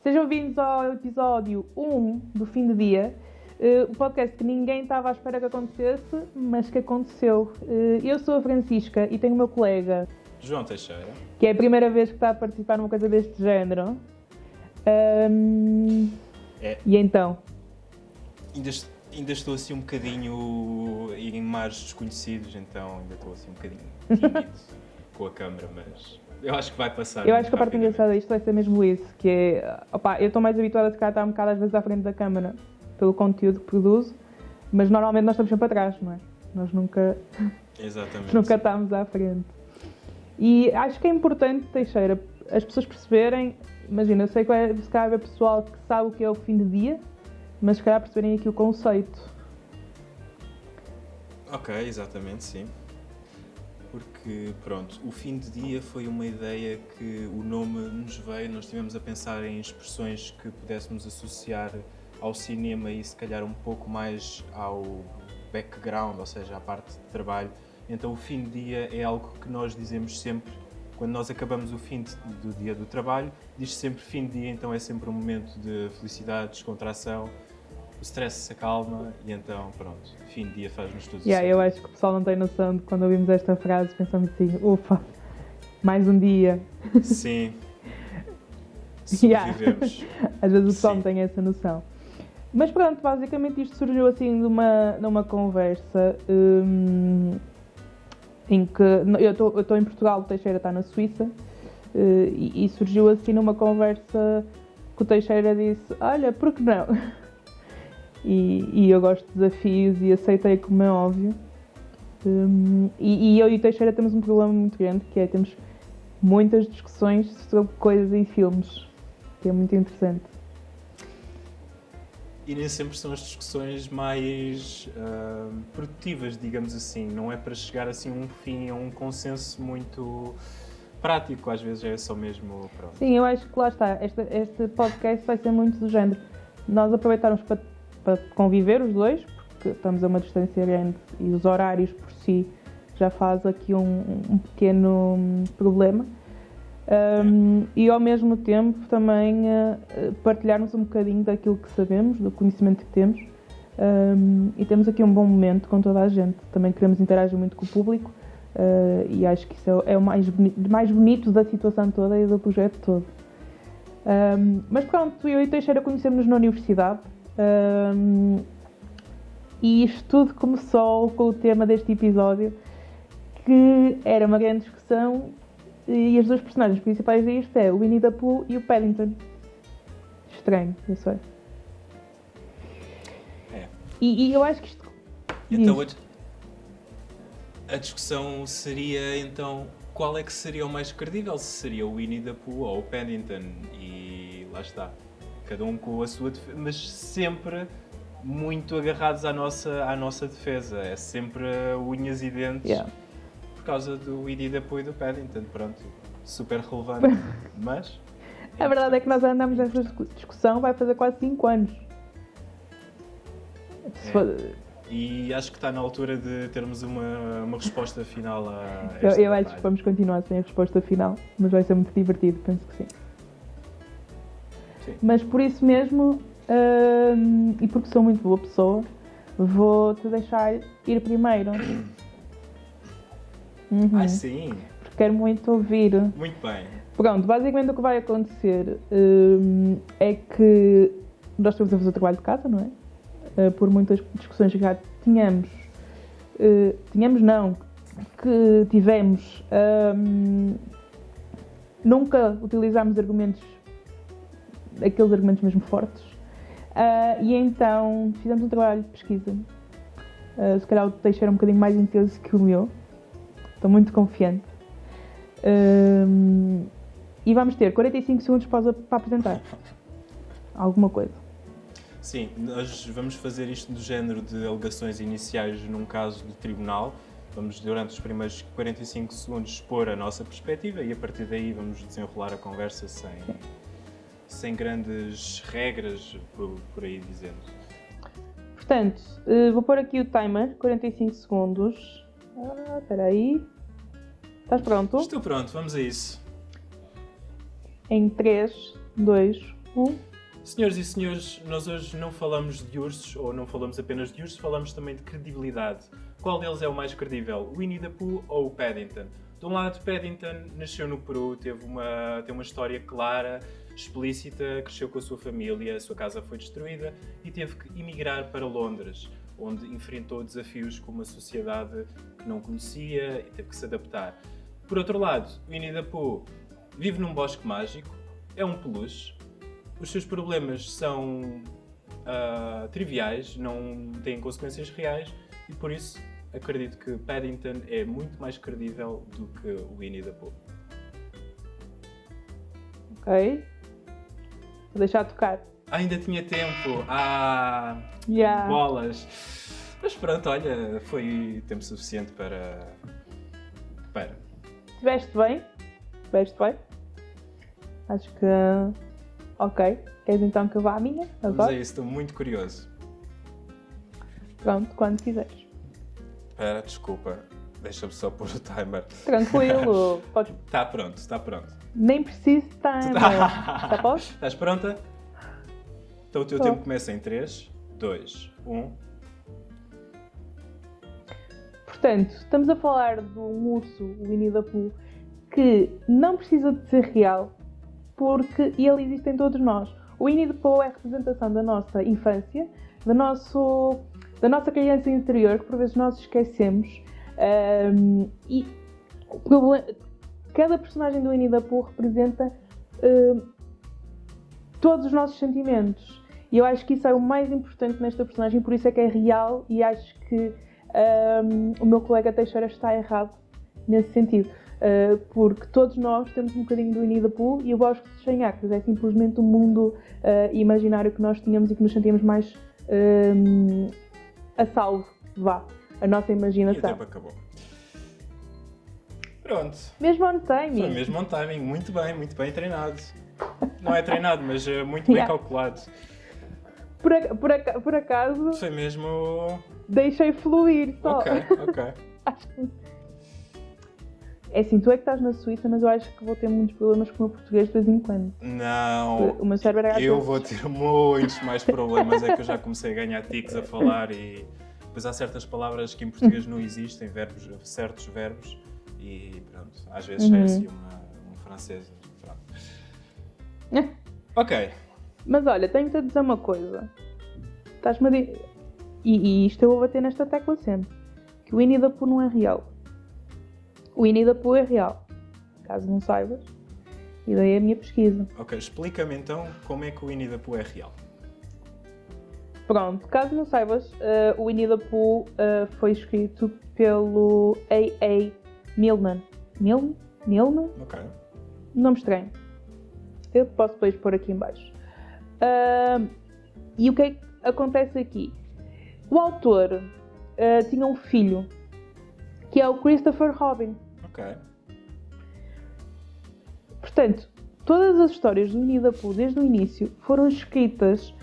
Sejam bem-vindos ao episódio 1 do Fim de Dia, o podcast que ninguém estava à espera que acontecesse, mas que aconteceu. Eu sou a Francisca e tenho o meu colega João Teixeira, que é a primeira vez que está a participar numa coisa deste género. E então? Ainda estou assim um bocadinho em mares desconhecidos, então ainda estou assim um bocadinho tímido com a câmara, mas eu acho que vai passar. Eu acho que a parte engraçada disto vai ser mesmo isso, que é, eu estou mais habituada a estar um bocado às vezes à frente da câmara, pelo conteúdo que produzo, mas normalmente nós estamos sempre atrás, não é? Nós nunca estamos à frente. E acho que é importante, Teixeira, as pessoas perceberem, imagina, eu sei que se calhar haver pessoal que sabe o que é o fim de dia, mas se calhar perceberem aqui o conceito. Ok, exatamente, sim. Porque, pronto, o fim de dia foi uma ideia que o nome nos veio, nós estivemos a pensar em expressões que pudéssemos associar ao cinema e se calhar um pouco mais ao background, ou seja, à parte de trabalho. Então o fim de dia é algo que nós dizemos sempre, quando nós acabamos o fim do dia do trabalho, diz sempre fim de dia, então é sempre um momento de felicidade, descontração, o stress se acalma e então, pronto, fim de dia faz-nos tudo isso. Eu acho que o pessoal não tem noção de quando ouvimos esta frase, pensamos assim, ufa, mais um dia. Sim, sobrevivemos. Às vezes o pessoal não tem essa noção. Mas pronto, basicamente isto surgiu assim numa conversa em que eu estou em Portugal, o Teixeira está na Suíça, e surgiu assim numa conversa que o Teixeira disse, olha, por que não? E eu gosto de desafios e aceitei, como é óbvio. E eu e o Teixeira temos um problema muito grande, que é temos muitas discussões sobre coisas e filmes, que é muito interessante. E nem sempre são as discussões mais produtivas, digamos assim. Não é para chegar assim a um fim, a um consenso muito prático. Às vezes é só mesmo... Pronto. Sim, eu acho que lá está. Este podcast vai ser muito do género. Nós aproveitarmos para conviver os dois, porque estamos a uma distância grande e os horários por si já faz aqui um pequeno problema. E ao mesmo tempo também partilharmos um bocadinho daquilo que sabemos, do conhecimento que temos, e temos aqui um bom momento com toda a gente. Também queremos interagir muito com o público e acho que isso é o mais bonito da situação toda e do projeto todo. Mas pronto, eu e Teixeira conhecemos-nos na universidade, e isto tudo começou com o tema deste episódio, que era uma grande discussão. E as duas personagens principais disto é o Winnie the Pooh e o Paddington. Estranho, eu sei. É. E eu acho que isto... Então a discussão seria, então, qual é que seria o mais credível? Se seria o Winnie the Pooh ou o Paddington? E lá está. Cada um com a sua defesa, mas sempre muito agarrados à nossa defesa. É sempre unhas e dentes. Yeah. Por causa do Winnie the Pooh e do Paddington, pronto, super relevante, mas... A verdade é que nós andamos nesta discussão, vai fazer quase 5 anos. E acho que está na altura de termos uma resposta final a esta Eu batalha. acho que vamos continuar sem a resposta final, mas vai ser muito divertido, penso que sim. Mas por isso mesmo, e porque sou muito boa pessoa, vou-te deixar ir primeiro. Ah, sim! Porque quero muito ouvir. Muito bem. Pronto, basicamente o que vai acontecer é que nós estamos a fazer o trabalho de casa, não é? Por muitas discussões que já tínhamos, que tivemos, nunca utilizámos aqueles argumentos mesmo fortes, e então fizemos um trabalho de pesquisa. Se calhar o texto era um bocadinho mais intenso que o meu. Estou muito confiante. E vamos ter 45 segundos para apresentar alguma coisa. Sim, nós vamos fazer isto do género de alegações iniciais num caso de tribunal. Vamos, durante os primeiros 45 segundos, expor a nossa perspectiva e a partir daí vamos desenrolar a conversa sem grandes regras, por aí dizendo. Portanto, vou pôr aqui o timer, 45 segundos. Espera aí. Estás pronto? Estou pronto, vamos a isso. Em 3, 2, Senhoras e senhores, nós hoje não falamos de ursos, ou não falamos apenas de ursos, falamos também de credibilidade. Qual deles é o mais credível, o Winnie the Pooh ou o Paddington? De um lado, Paddington nasceu no Peru, tem uma história clara, explícita, cresceu com a sua família, a sua casa foi destruída e teve que emigrar para Londres, onde enfrentou desafios com uma sociedade que não conhecia e teve que se adaptar. Por outro lado, Winnie the Pooh vive num bosque mágico, é um peluche, os seus problemas são triviais, não têm consequências reais e por isso acredito que Paddington é muito mais credível do que o Winnie the Pooh. Ok. Vou deixar tocar. Ainda tinha tempo. Bolas. Mas pronto, olha, foi tempo suficiente para... Estiveste bem? Acho que... Ok. Queres então que eu vá à minha? Vamos Agora? a isso, estou muito curioso. Pronto, quando quiseres. Espera, desculpa. Deixa-me só pôr o timer. Tranquilo. Podes... Está pronto. Nem preciso de timer. Está posto? Estás pronta? Então o teu tempo começa em 3, 2, 1... Portanto, estamos a falar de um urso, o Winnie the Pooh, que não precisa de ser real, porque ele existe em todos nós. O Winnie the Pooh é a representação da nossa infância, da nossa criança interior, que por vezes nós esquecemos. E cada personagem do Winnie the Pooh representa todos os nossos sentimentos. E eu acho que isso é o mais importante nesta personagem, por isso é que é real e acho que o meu colega Teixeira está errado nesse sentido. Porque todos nós temos um bocadinho do Winnie the Pooh e o Bosque dos 100 Acres é simplesmente um mundo imaginário que nós tínhamos e que nos sentíamos mais a salvo, a nossa imaginação. E o tempo acabou. Pronto. Mesmo on timing. Foi mesmo on timing, muito bem treinado. Não é treinado, mas muito bem calculado. Por acaso... Foi mesmo... Deixei fluir só. Ok. Acho que... É assim, tu é que estás na Suíça, mas eu acho que vou ter muitos problemas com o meu português de vez em quando. Não, o meu cérebro é eu vou ter muitos mais problemas, é que eu já comecei a ganhar tiques a falar e depois há certas palavras que em português não existem, certos verbos e pronto, às vezes é assim um francês. Pronto. Ok. Mas olha, tenho-te a dizer uma coisa. Estás-me a dizer... E isto eu vou bater nesta tecla sempre. Que o Winnie the Pooh não é real. O Winnie the Pooh é real. Caso não saibas. E daí a minha pesquisa. Ok, explica-me então como é que o Winnie the Pooh é real. Pronto, caso não saibas, o Winnie the Pooh foi escrito pelo A.A. Milne. Milne? Ok. Nome estranho. Eu posso depois pôr aqui em baixo. E o que é que acontece aqui? O autor tinha um filho, que é o Christopher Robin. Ok. Portanto, todas as histórias do Winnie the Pooh, desde o início, foram escritas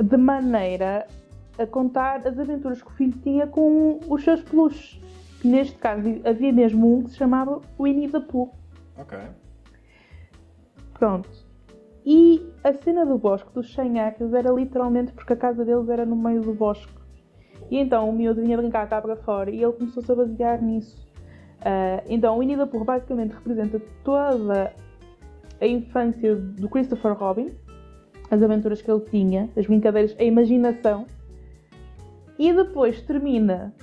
de maneira a contar as aventuras que o filho tinha com os seus peluches. Neste caso, havia mesmo um que se chamava Winnie the Pooh. Ok. Pronto. E a cena do Bosque dos 100 Acres era literalmente porque a casa deles era no meio do bosque. E então o miúdo vinha brincar cá para fora e ele começou-se a basear nisso. Então o Winnie the Pooh basicamente representa toda a infância do Christopher Robin, as aventuras que ele tinha, as brincadeiras, a imaginação. E depois termina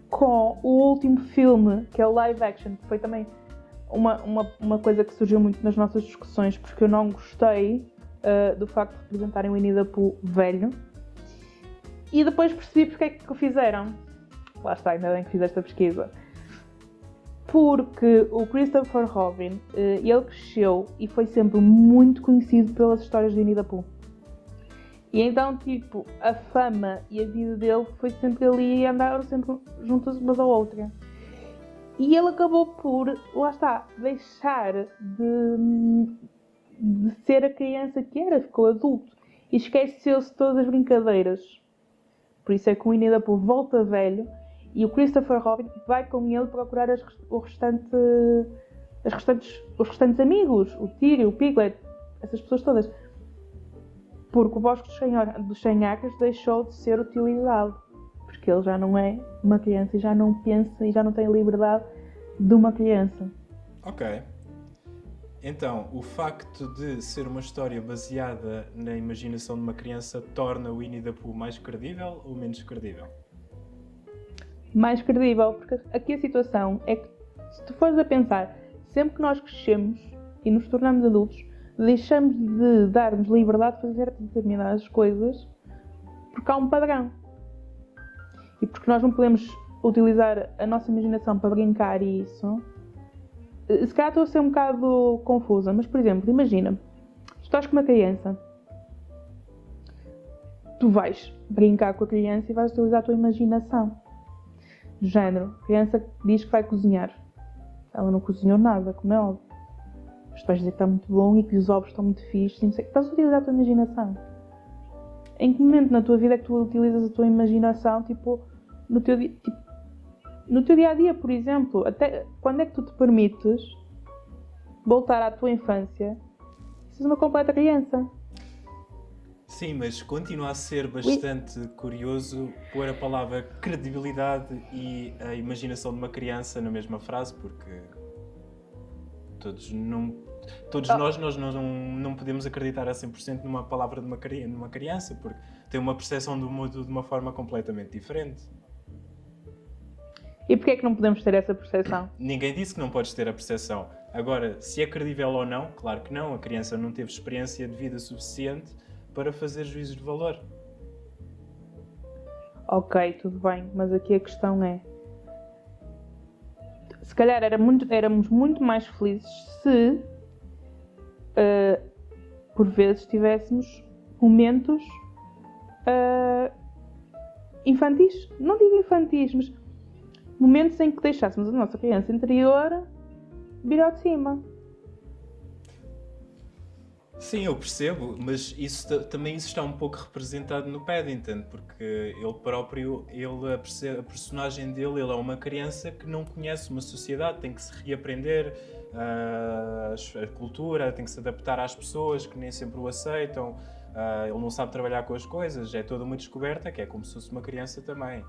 com o último filme, que é o live action, que foi também uma coisa que surgiu muito nas nossas discussões, porque eu não gostei do facto de representarem o Winnie the Pooh velho. E depois percebi porque é que o fizeram. Lá está, ainda bem que fiz esta pesquisa. Porque o Christopher Robin, ele cresceu e foi sempre muito conhecido pelas histórias de Winnie the Pooh. E então, tipo, a fama e a vida dele foi sempre ali, andaram sempre juntas umas à outra. E ele acabou por, lá está, deixar de ser a criança que era, ficou adulto. E esqueceu-se de todas as brincadeiras. Por isso é que o Winnie the Pooh volta velho e o Christopher Robin vai com ele procurar os restantes amigos, o Tigre, o Piglet, essas pessoas todas. Porque o Bosque dos 100 Acres deixou de ser utilizado. Porque ele já não é uma criança e já não pensa e já não tem a liberdade de uma criança. Ok. Então, o facto de ser uma história baseada na imaginação de uma criança torna o Winnie the Pooh mais credível ou menos credível? Mais credível, porque aqui a situação é que, se tu fores a pensar, sempre que nós crescemos e nos tornamos adultos, deixamos de dar-nos liberdade de fazer determinadas coisas porque há um padrão. E porque nós não podemos utilizar a nossa imaginação para brincar e isso. Se calhar estou a ser um bocado confusa, mas, por exemplo, imagina, estás com uma criança, tu vais brincar com a criança e vais utilizar a tua imaginação. Do género, a criança diz que vai cozinhar. Ela não cozinhou nada, como é óbvio. Mas tu vais dizer que está muito bom e que os ovos estão muito fixos. Não sei. Estás a utilizar a tua imaginação. Em que momento na tua vida é que tu utilizas a tua imaginação, tipo, no teu dia a dia, por exemplo? Até quando é que tu te permites voltar à tua infância e seres uma completa criança? Sim, mas continua a ser bastante curioso pôr a palavra credibilidade e a imaginação de uma criança na mesma frase, porque todos nós não podemos acreditar a 100% numa palavra de uma criança, porque tem uma percepção do mundo de uma forma completamente diferente. E porquê é que não podemos ter essa percepção? Ninguém disse que não podes ter a percepção. Agora, se é credível ou não, claro que não. A criança não teve experiência de vida suficiente para fazer juízos de valor. Ok, tudo bem, mas aqui a questão é... Se calhar éramos muito mais felizes se, por vezes, tivéssemos momentos infantis. Não digo infantis, mas momentos em que deixássemos a nossa criança interior vir ao de cima. Sim, eu percebo, mas também isso está um pouco representado no Paddington, porque ele próprio, a personagem dele, ele é uma criança que não conhece uma sociedade, tem que se reaprender a cultura, tem que se adaptar às pessoas que nem sempre o aceitam, ele não sabe trabalhar com as coisas, é toda uma descoberta, que é como se fosse uma criança também.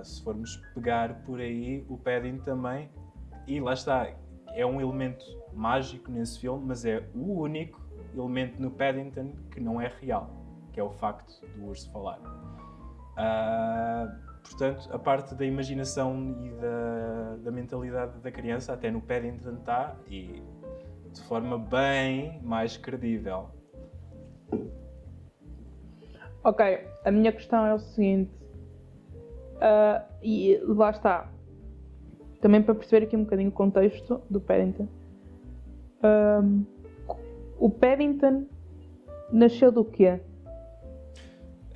Se formos pegar por aí, o Paddington também, e lá está, é um elemento mágico nesse filme, mas é o único elemento no Paddington que não é real, que é o facto do urso falar. Portanto, a parte da imaginação e da mentalidade da criança, até no Paddington está, e de forma bem mais credível. Ok, a minha questão é o seguinte, e lá está, também para perceber aqui um bocadinho o contexto do Paddington. O Paddington nasceu do quê?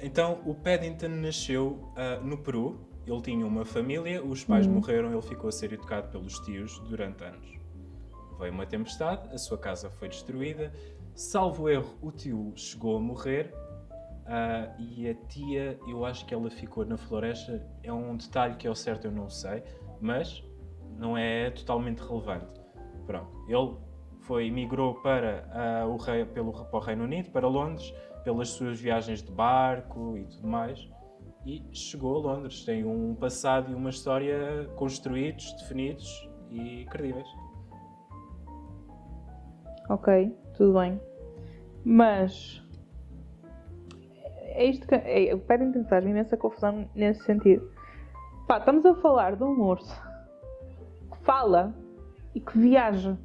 Então, o Paddington nasceu no Peru. Ele tinha uma família, os pais morreram, ele ficou a ser educado pelos tios durante anos. Veio uma tempestade, a sua casa foi destruída. Salvo erro, o tio chegou a morrer e a tia, eu acho que ela ficou na floresta. É um detalhe que ao certo eu não sei, mas não é totalmente relevante. Pronto, ele migrou para o Reino Unido, para Londres, pelas suas viagens de barco e tudo mais, e chegou a Londres. Tem um passado e uma história construídos, definidos e credíveis. Ok, tudo bem. Mas é isto que o Paddington faz-me imensa confusão nesse sentido. Pá, estamos a falar de um urso que fala e que viaja.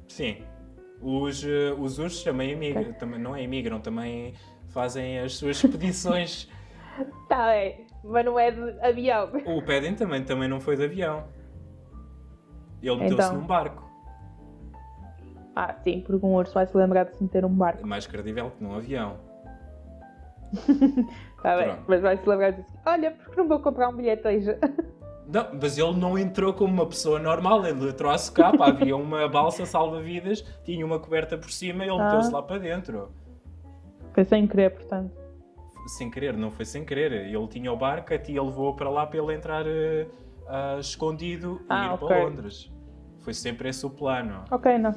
Sim, os ursos também emigram, não emigram, também fazem as suas expedições. Tá bem, mas não é de avião. O Paddington também não foi de avião. Ele meteu-se num barco. Sim, porque um urso vai se lembrar de se meter num barco. É mais credível que num avião. Tá bem, mas vai se lembrar disso. Olha, porque não vou comprar um bilhete hoje? Não, mas ele não entrou como uma pessoa normal, ele entrou à socapa, havia uma balsa salva-vidas, tinha uma coberta por cima e ele meteu-se lá para dentro. Foi sem querer, portanto. Sem querer, não foi sem querer. Ele tinha o barco, a tia levou para lá para ele entrar escondido e ir para Londres. Foi sempre esse o plano. Ok, não,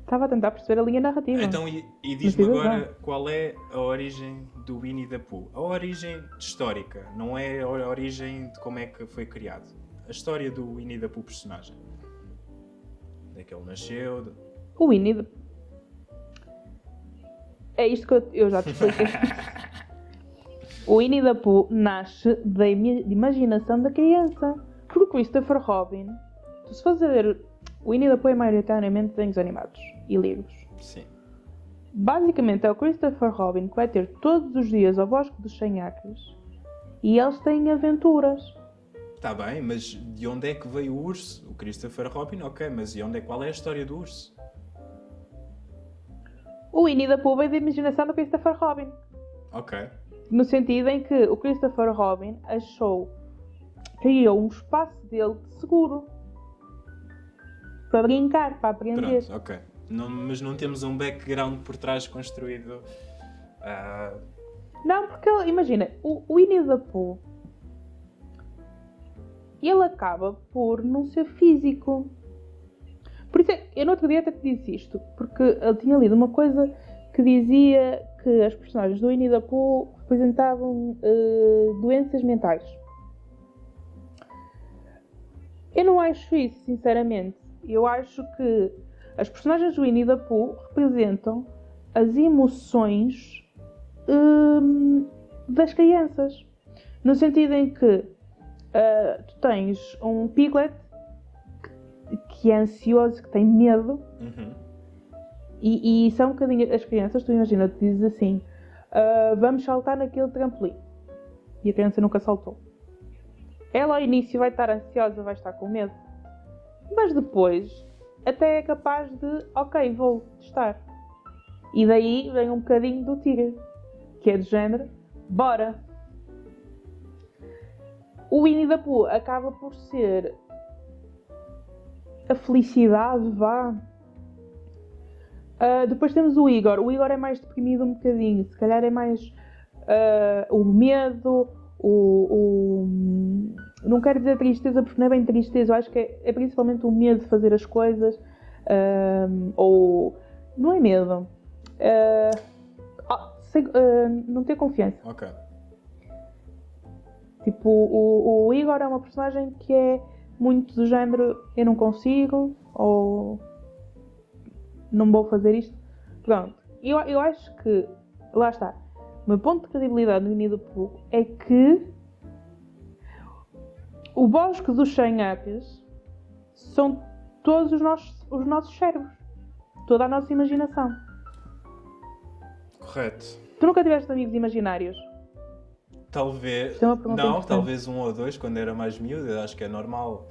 Estava a tentar perceber a linha narrativa. Então, e diz-me agora qual é a origem do Winnie the Pooh. A origem histórica, não é a origem de como é que foi criado. A história do Winnie the Pooh personagem. Onde é que ele nasceu? O Winnie É isto que eu já te expliquei. O Winnie the Pooh nasce da imaginação da criança. Porque o Christopher Robin, tu se fores a ver, o Winnie the Pooh é maioritariamente desenhos animados e livros. Sim. Basicamente é o Christopher Robin que vai ter todos os dias ao Bosque dos 100 Acres e eles têm aventuras. Está bem, mas de onde é que veio o urso? O Christopher Robin, ok, mas qual é a história do urso? O Winnie the Pooh veio da imaginação do Christopher Robin. Ok. No sentido em que o Christopher Robin criou um espaço dele de seguro. Para brincar, para aprender. Pronto, ok. Mas não temos um background por trás construído. Não, porque imagina, o Winnie the Pooh, ele acaba por não ser físico. Por isso, eu no outro dia até te disse isto, porque eu tinha lido uma coisa que dizia que as personagens do Winnie the Pooh representavam doenças mentais. Eu não acho isso, sinceramente. Eu acho que as personagens do Winnie the Pooh representam as emoções das crianças. No sentido em que tu tens um Piglet que é ansioso, que tem medo. Uhum. E são um bocadinho as crianças, tu imagina, tu dizes assim, vamos saltar naquele trampolim. E a criança nunca saltou. Ela ao início vai estar ansiosa, vai estar com medo. Mas depois até é capaz de, ok, vou testar. E daí vem um bocadinho do tigre, que é do género, bora! O Winnie the Pooh acaba por ser a felicidade, vá. Depois temos o Igor. O Igor é mais deprimido um bocadinho. Se calhar é mais o medo, não quero dizer tristeza porque não é bem tristeza. Eu acho que é principalmente o medo de fazer as coisas. Ou... Não é medo. Não ter confiança. Ok. Tipo, o Igor é uma personagem que é muito do género eu não consigo ou não vou fazer isto. Pronto. Eu acho que, lá está, o meu ponto de credibilidade no Winnie the Pooh é que o Bosque dos 100 Acres são todos os nossos cérebros. Toda a nossa imaginação. Correto. Tu nunca tiveste amigos imaginários? Talvez. Não, talvez um ou dois quando era mais miúdo, acho que é normal.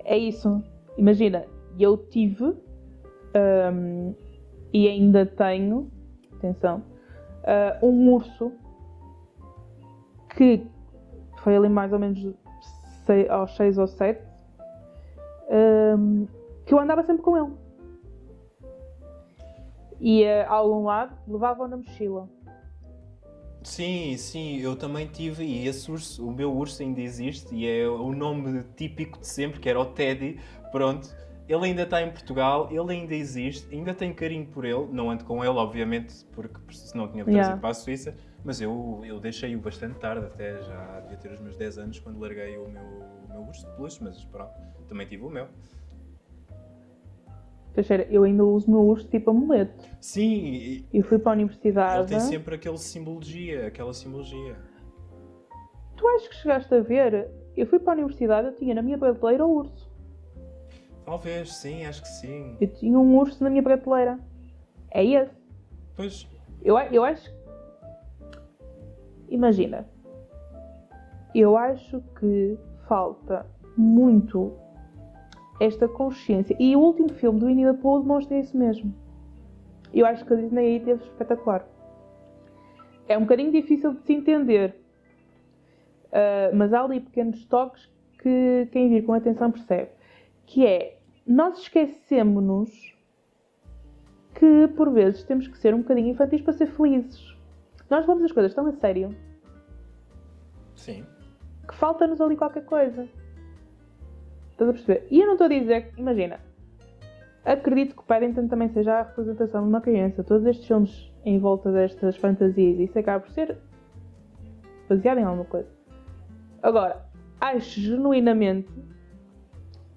É isso. Imagina, eu tive e ainda tenho, atenção, um urso que foi ali mais ou menos aos 6 ou 7, que eu andava sempre com ele. Ia a algum lado, levava-o na mochila. Sim, eu também tive, e esse urso, o meu urso ainda existe, e é o nome típico de sempre, que era o Teddy, pronto. Ele ainda está em Portugal, ele ainda existe, ainda tenho carinho por ele, não ando com ele, obviamente, porque senão tinha trazido para a Suíça, mas eu deixei-o bastante tarde, até já devia ter os meus 10 anos, quando larguei o meu urso de peluche, mas pronto, também tive o meu. Teixeira, eu ainda uso o meu urso tipo amuleto. Sim. Eu fui para a universidade. Ele tem sempre aquela simbologia. Tu achas que chegaste a ver? Eu fui para a universidade, eu tinha na minha prateleira o urso. Talvez, sim, acho que sim. Eu tinha um urso na minha prateleira. É esse. Pois. Eu acho... Imagina. Eu acho que falta muito esta consciência. E o último filme do Winnie the Pooh demonstra isso mesmo. Eu acho que a Disney aí teve espetacular. É um bocadinho difícil de se entender. Mas há ali pequenos toques que quem vir com atenção percebe. Que é, nós esquecemos-nos que por vezes temos que ser um bocadinho infantis para ser felizes. Nós levamos as coisas tão a sério. Sim. Que falta-nos ali qualquer coisa. Estás a perceber? E eu não estou a dizer que, imagina, acredito que o Paddington também seja a representação de uma criança. Todos estes filmes em volta destas fantasias, isso acaba por ser baseado em alguma coisa. Agora, acho genuinamente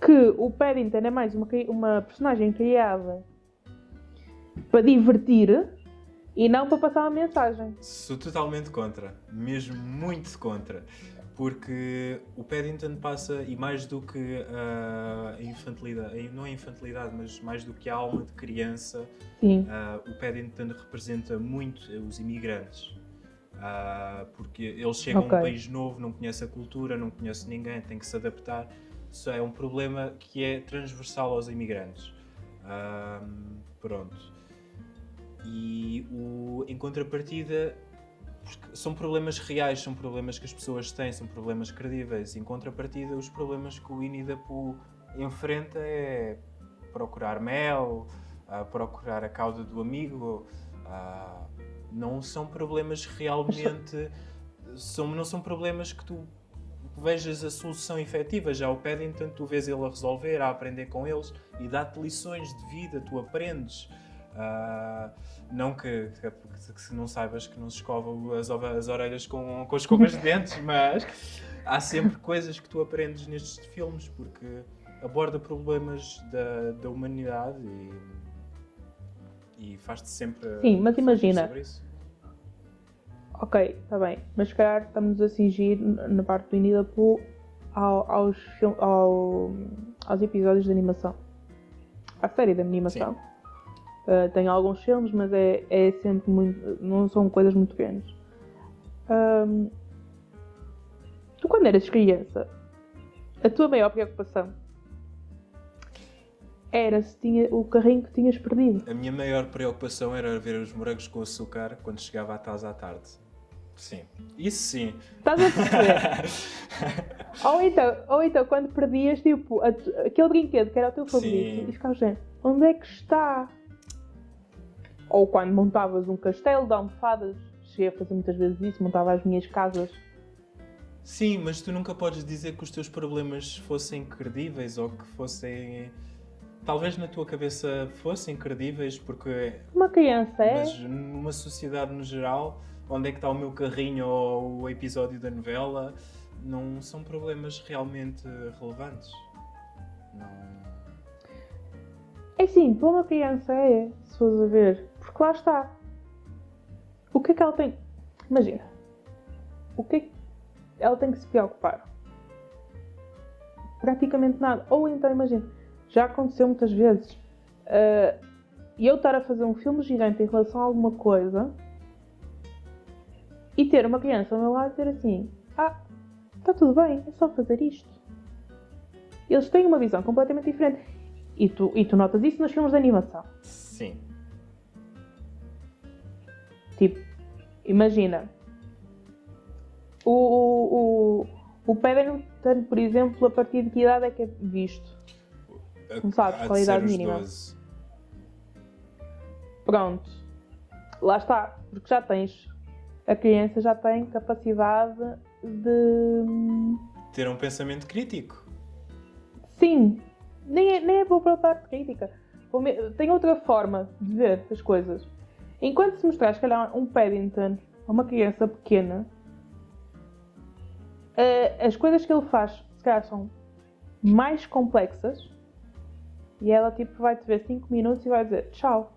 que o Paddington é mais uma personagem criada para divertir e não para passar uma mensagem. Sou totalmente contra, mesmo muito contra, porque o Paddington passa, e mais do que a infantilidade, não é infantilidade, mas mais do que a alma de criança, o Paddington representa muito os imigrantes. Porque eles chegam a um país novo, não conhece a cultura, não conhece ninguém, tem que se adaptar. Isso é um problema que é transversal aos imigrantes. Pronto. E em contrapartida, são problemas reais, são problemas que as pessoas têm, são problemas credíveis. Em contrapartida, os problemas que o Winnie the Pooh enfrenta é procurar mel, procurar a cauda do amigo. Não são problemas realmente... não são problemas que tu vejas a solução efetiva. Já o Paddington, tu vês ele a resolver, a aprender com eles e dá-te lições de vida, tu aprendes. Não que não saibas que não se escova as orelhas com escovas de dentes, mas há sempre coisas que tu aprendes nestes filmes, porque aborda problemas da humanidade e faz-te sempre... Sim, mas imagina... sobre isso. Ok, está bem, mas se calhar estamos a cingir na parte do Winnie the Pooh aos episódios de animação. À série de animação. Tem alguns filmes, mas é sempre muito... não são coisas muito grandes. Tu, quando eras criança, a tua maior preocupação era se tinha o carrinho que tinhas perdido. A minha maior preocupação era ver os morangos com açúcar quando chegava à casa à tarde. Sim. Isso sim. Estás a perceber? ou então, quando perdias, tipo, aquele brinquedo que era o teu favorito, e ficavas dizendo, onde é que está? Ou quando montavas um castelo de almofadas, cheguei a fazer muitas vezes isso, montava as minhas casas. Sim, mas tu nunca podes dizer que os teus problemas fossem credíveis ou que fossem... Talvez na tua cabeça fossem credíveis, porque... Uma criança é... Mas numa sociedade no geral, onde é que está o meu carrinho ou o episódio da novela, não são problemas realmente relevantes. Não... É sim, para uma criança se fores a ver. Porque lá está. O que é que ela tem... Imagina. O que é que ela tem que se preocupar? Praticamente nada. Ou então, imagina... Já aconteceu muitas vezes eu estar a fazer um filme gigante em relação a alguma coisa e ter uma criança ao meu lado e dizer assim, está tudo bem, é só fazer isto. Eles têm uma visão completamente diferente. E tu notas isso nos filmes de animação. Sim. Tipo, imagina. O Paddington, por exemplo, a partir de que idade é que é visto? Não sabes qual é a idade mínima. 12. Pronto. Lá está. Porque já tens... A criança já tem capacidade de... Ter um pensamento crítico. Sim. Nem é pela parte crítica. Tem outra forma de ver as coisas. Enquanto se mostrar, se calhar, um Paddington a uma criança pequena, as coisas que ele faz, se calhar, são mais complexas. E ela tipo vai-te ver 5 minutos e vai dizer tchau.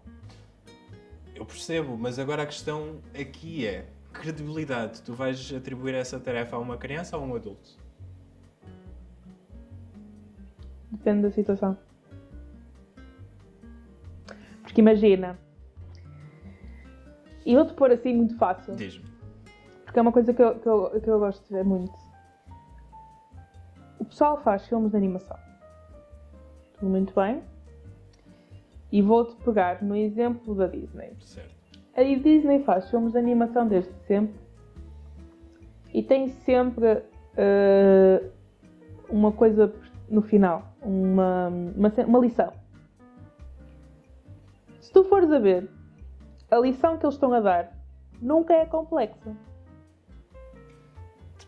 Eu percebo, mas agora a questão aqui é credibilidade. Tu vais atribuir essa tarefa a uma criança ou a um adulto? Depende da situação. Porque imagina, e eu-te pôr assim muito fácil. Diz-me. Porque é uma coisa que eu gosto de ver muito. O pessoal faz filmes de animação. Tudo muito bem. E vou-te pegar no exemplo da Disney. Certo. A Disney faz filmes de animação desde sempre. E tem sempre uma coisa no final. Uma lição. Se tu fores a ver, a lição que eles estão a dar nunca é complexa.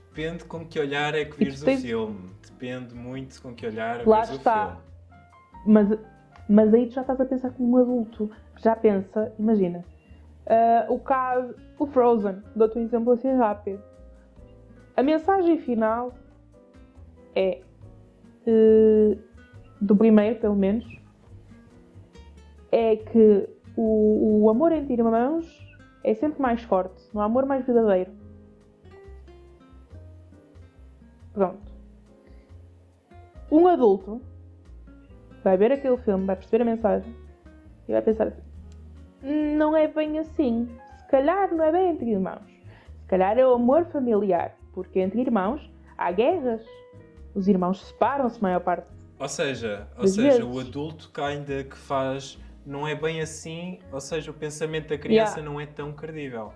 Depende com que olhar é que vires o filme. Depende muito com que olhar Lá vires o está. filme. Mas Mas aí tu já estás a pensar como um adulto. Já pensa, imagina, o Frozen, dou-te um exemplo assim rápido. A mensagem final é, do primeiro pelo menos, é que o amor entre irmãos é sempre mais forte, não há amor mais verdadeiro. Pronto. Um adulto vai ver aquele filme, vai perceber a mensagem e vai pensar assim, não é bem assim. Se calhar não é bem entre irmãos. Se calhar é o amor familiar. Porque entre irmãos há guerras. Os irmãos separam-se a maior parte. Ou seja, vezes. o adulto que ainda que faz não é bem assim, ou seja, o pensamento da criança não é tão credível.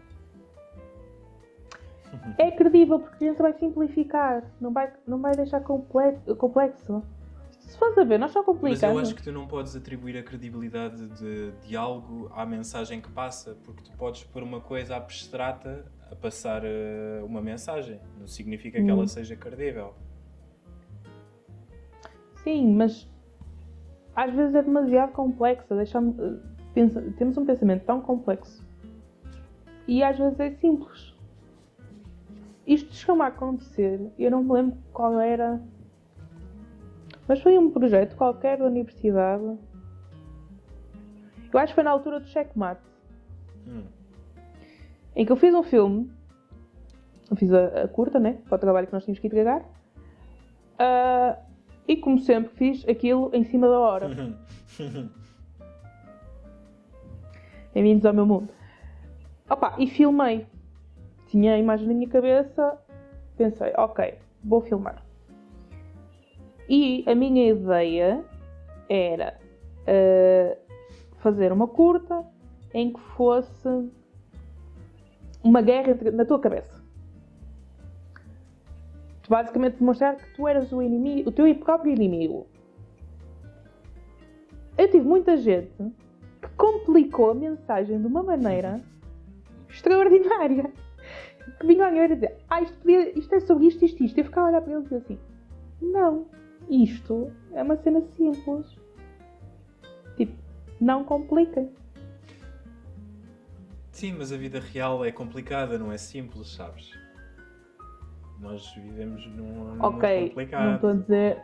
É credível porque a criança vai simplificar. Não vai deixar complexo. Se fores a ver, nós só complicamos. Mas eu acho que tu não podes atribuir a credibilidade de algo à mensagem que passa, porque tu podes pôr uma coisa abstrata a passar uma mensagem. Não significa que ela seja credível. Sim, mas às vezes é demasiado complexa. Temos um pensamento tão complexo e às vezes é simples. Isto chegou a acontecer, eu não me lembro qual era, mas foi um projeto qualquer da universidade. Eu acho que foi na altura do checkmate. Em que eu fiz um filme. Eu fiz a curta, né? Para o trabalho que nós tínhamos que entregar. E como sempre fiz aquilo em cima da hora. Bem-vindos ao meu mundo. Opa, e filmei. Tinha a imagem na minha cabeça. Pensei, ok, vou filmar. E a minha ideia era fazer uma curta em que fosse uma guerra na tua cabeça. Tu basicamente demonstrar que tu eras o inimigo, o teu próprio inimigo. Eu tive muita gente que complicou a mensagem de uma maneira extraordinária. Que vinha a dizer, isto é sobre isto. Eu ficava a olhar para ele e dizer assim, não, isto é uma cena simples. Tipo, não compliquem. Sim, mas a vida real é complicada, não é simples, sabes? Nós vivemos num mundo complicado. Não estou a dizer...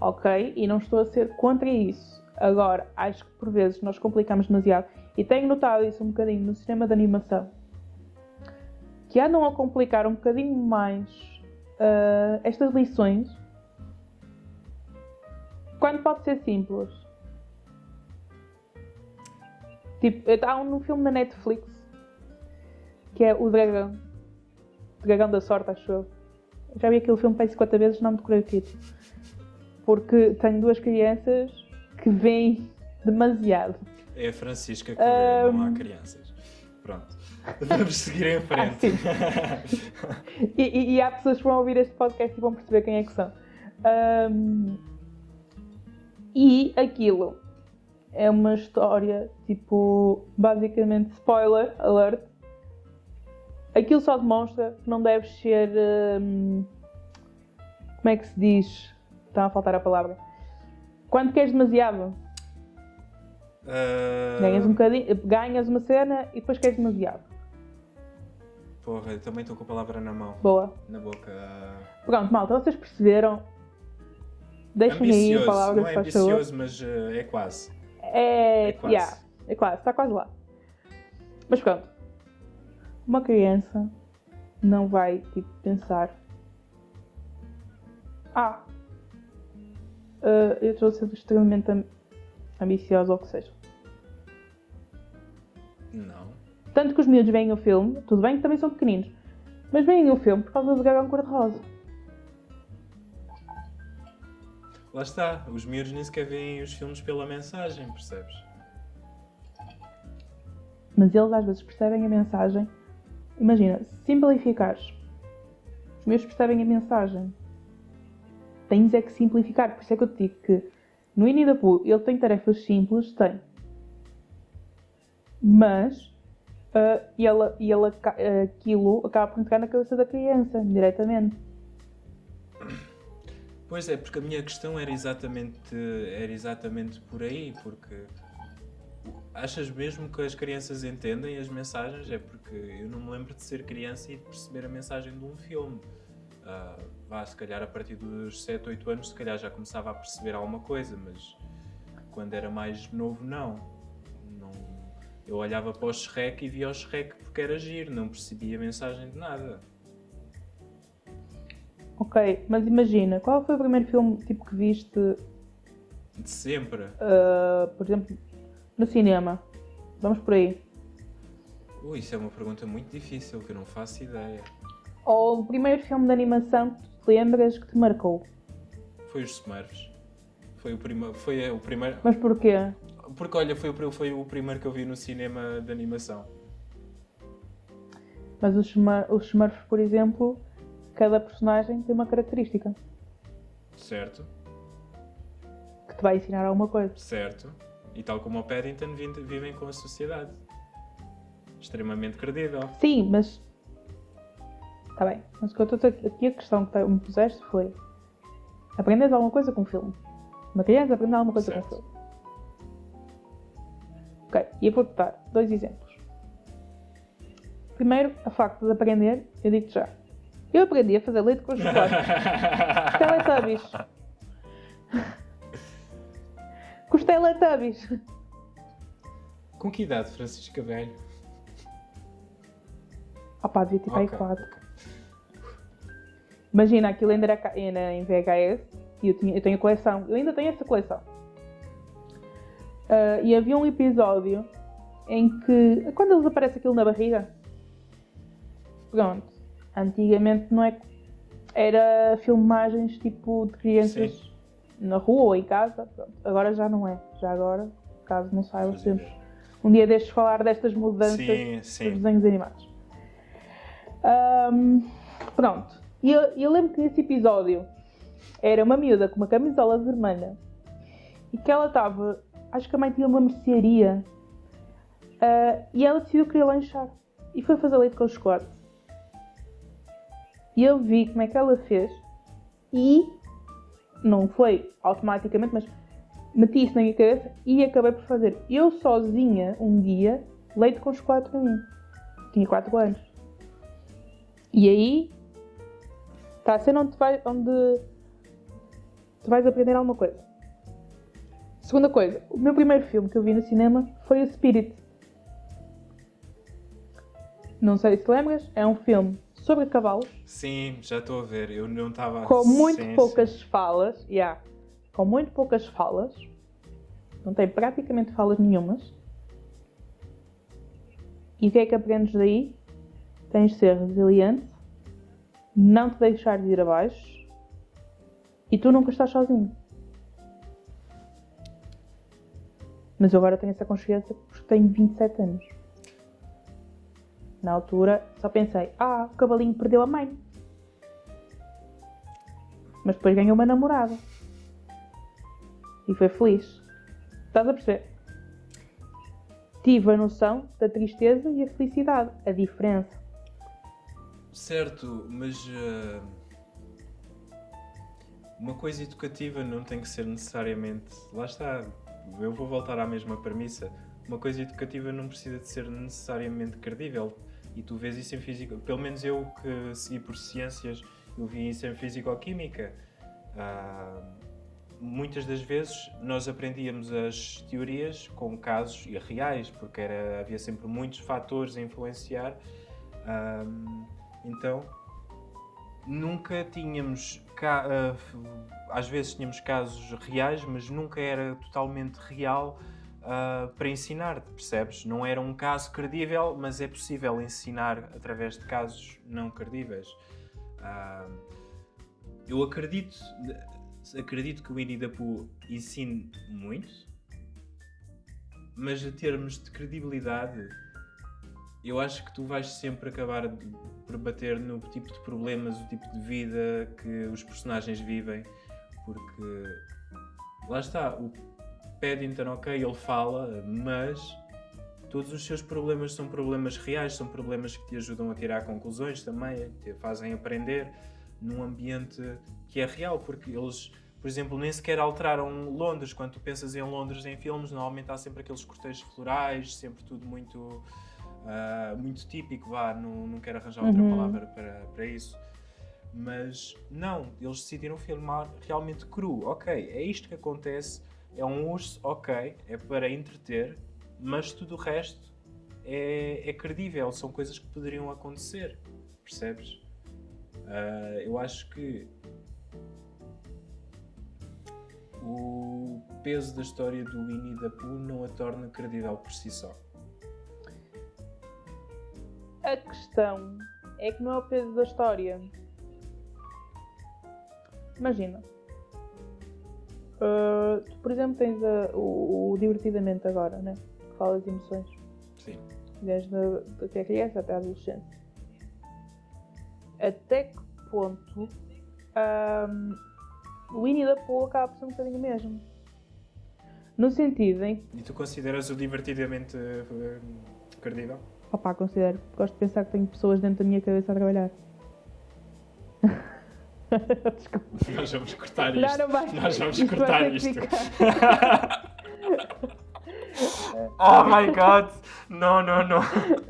Ok, e não estou a ser contra isso. Agora, acho que por vezes nós complicamos demasiado. E tenho notado isso um bocadinho no sistema de animação. Que andam a complicar um bocadinho mais estas lições. Quando pode ser simples. Tipo, há um filme na Netflix que é O Dragão. O Dragão da Sorte, acho eu. Já vi aquele filme para 50 vezes, não me decorei o título. Porque tenho duas crianças que veem demasiado. É a Francisca que vê, não há crianças. Pronto. Vamos seguir em frente. E há pessoas que vão ouvir este podcast e vão perceber quem é que são. E aquilo é uma história, tipo, basicamente, spoiler alert. Aquilo só demonstra que não deves ser... como é que se diz? Está a faltar a palavra. Quando queres demasiado. Ganhas um bocadinho, ganhas uma cena e depois queres demasiado. Porra, eu também estou com a palavra na mão. Boa. Na boca. Pronto, malta, vocês perceberam? Deixem-me aí a palavra. Não é ambicioso, mas é quase. É quase. Yeah, é quase, está quase lá. Mas pronto. Uma criança não vai, tipo, pensar... eu estou a ser extremamente ambiciosa ou o que seja. Não. Tanto que os miúdos veem o filme, tudo bem que também são pequeninos, mas veem o filme por causa do dragão cor-de-rosa. Lá está, os miúdos nem sequer veem os filmes pela mensagem, percebes? Mas eles às vezes percebem a mensagem. Imagina, simplificares. Os miúdos percebem a mensagem. Tens é que simplificar. Por isso é que eu te digo que no Winnie the Pooh ele tem tarefas simples, tem. Mas aquilo acaba por entrar na cabeça da criança, diretamente. Pois é, porque a minha questão era exatamente por aí, porque achas mesmo que as crianças entendem as mensagens? É porque eu não me lembro de ser criança e de perceber a mensagem de um filme. Se calhar a partir dos 7, 8 anos, se calhar já começava a perceber alguma coisa, mas quando era mais novo, não. Eu olhava para o Shrek e via o Shrek porque era giro, não percebia a mensagem de nada. Ok, mas imagina, qual foi o primeiro filme tipo que viste, De sempre. por exemplo, no cinema? Vamos por aí. Isso é uma pergunta muito difícil, que eu não faço ideia. Ou o primeiro filme de animação que tu te lembras que te marcou? Foi os Smurfs. Foi o primeiro... Mas porquê? Porque, olha, foi o primeiro que eu vi no cinema de animação. Mas os Smurfs, por exemplo, cada personagem tem uma característica Certo. que te vai ensinar alguma coisa. Certo. E tal como o Paddington, vivem com a sociedade. Extremamente credível. Sim, mas... Está bem. Mas o que eu estou aqui, a questão que me puseste foi... Aprendes alguma coisa com o filme. Uma criança aprende alguma coisa com o filme. Ok, e eu vou-te dar 2 exemplos. Primeiro, a facto de aprender, eu digo-te já. Eu aprendi a fazer leite com chocolate. Teletubbies. Com os Teletubbies. Com que idade, Francisca Velho? Opá, devia ter aí 4. Imagina, aquilo ainda era em VHS e eu tenho a coleção. Eu ainda tenho essa coleção. E havia um episódio em que... Quando eles aparecem aquilo na barriga... Pronto. Antigamente não é... Era filmagens tipo de crianças Sim. Na rua ou em casa. Pronto. Agora já não é. Já agora, caso não saibas, temos um dia destes falar destas mudanças dos desenhos animados. Pronto. E eu lembro que nesse episódio era uma miúda com uma camisola vermelha e que ela estava... Acho que a mãe tinha uma mercearia e ela decidiu querer lanchar e foi fazer leite com chocolate. E eu vi como é que ela fez e não foi automaticamente, mas meti isso na minha cabeça e acabei por fazer eu sozinha um dia leite com chocolate para mim. Tinha 4 anos. E aí está a ser onde tu vais aprender alguma coisa. Segunda coisa, o meu primeiro filme que eu vi no cinema foi o Spirit. Não sei se lembras, é um filme sobre cavalos. Sim, já estou a ver. Eu não estava... Com muito poucas falas. Com muito poucas falas. Não tem praticamente falas nenhumas. E o que é que aprendes daí? Tens de ser resiliente, não te deixar de ir abaixo e tu nunca estás sozinho. Mas eu agora tenho essa consciência porque tenho 27 anos. Na altura só pensei, o cavalinho perdeu a mãe. Mas depois ganhou uma namorada. E foi feliz. Estás a perceber? Tive a noção da tristeza e a felicidade. A diferença. Certo, mas... uma coisa educativa não tem que ser necessariamente... Lá está, eu vou voltar à mesma premissa. Uma coisa educativa não precisa de ser necessariamente credível. E tu vês isso em física. Pelo menos eu que segui por ciências, eu vi isso em físico-química. Muitas das vezes nós aprendíamos as teorias com casos reais, porque havia sempre muitos fatores a influenciar. Então, nunca tínhamos... às vezes tínhamos casos reais, mas nunca era totalmente real para ensinar, percebes? Não era um caso credível, mas é possível ensinar através de casos não credíveis. Eu acredito que o Winnie the Pooh ensine muito, mas em termos de credibilidade, eu acho que tu vais sempre acabar por bater no tipo de problemas, o tipo de vida que os personagens vivem, porque lá está, o Paddington, ok, ele fala, mas todos os seus problemas são problemas reais, são problemas que te ajudam a tirar conclusões também, te fazem aprender. num ambiente que é real, porque eles, por exemplo, nem sequer alteraram Londres. Quando tu pensas em Londres em filmes, normalmente há sempre aqueles cortejos florais, sempre tudo muito, muito típico, não quero arranjar outra palavra para isso. Mas não, eles decidiram filmar realmente cru. Ok, é isto que acontece, é um urso, ok, é para entreter, mas tudo o resto é credível, são coisas que poderiam acontecer, percebes? Eu acho que o peso da história do Winnie the Pooh não a torna credível por si só. A questão é que não é o peso da história. Imagina. Tu, por exemplo, tens o Divertidamente agora, né? Que fala das emoções. Sim. Desde a criança até a adolescência. Até que ponto o Winnie the Pooh acaba por ser um bocadinho mesmo? No sentido em que... E tu consideras o Divertidamente credível? Opá, considero. Gosto de pensar que tenho pessoas dentro da minha cabeça a trabalhar. Desculpa. Nós vamos cortar isto. Não vai. Nós vamos Isto cortar vai ter isto. que ficar. Oh my god! Não. Não,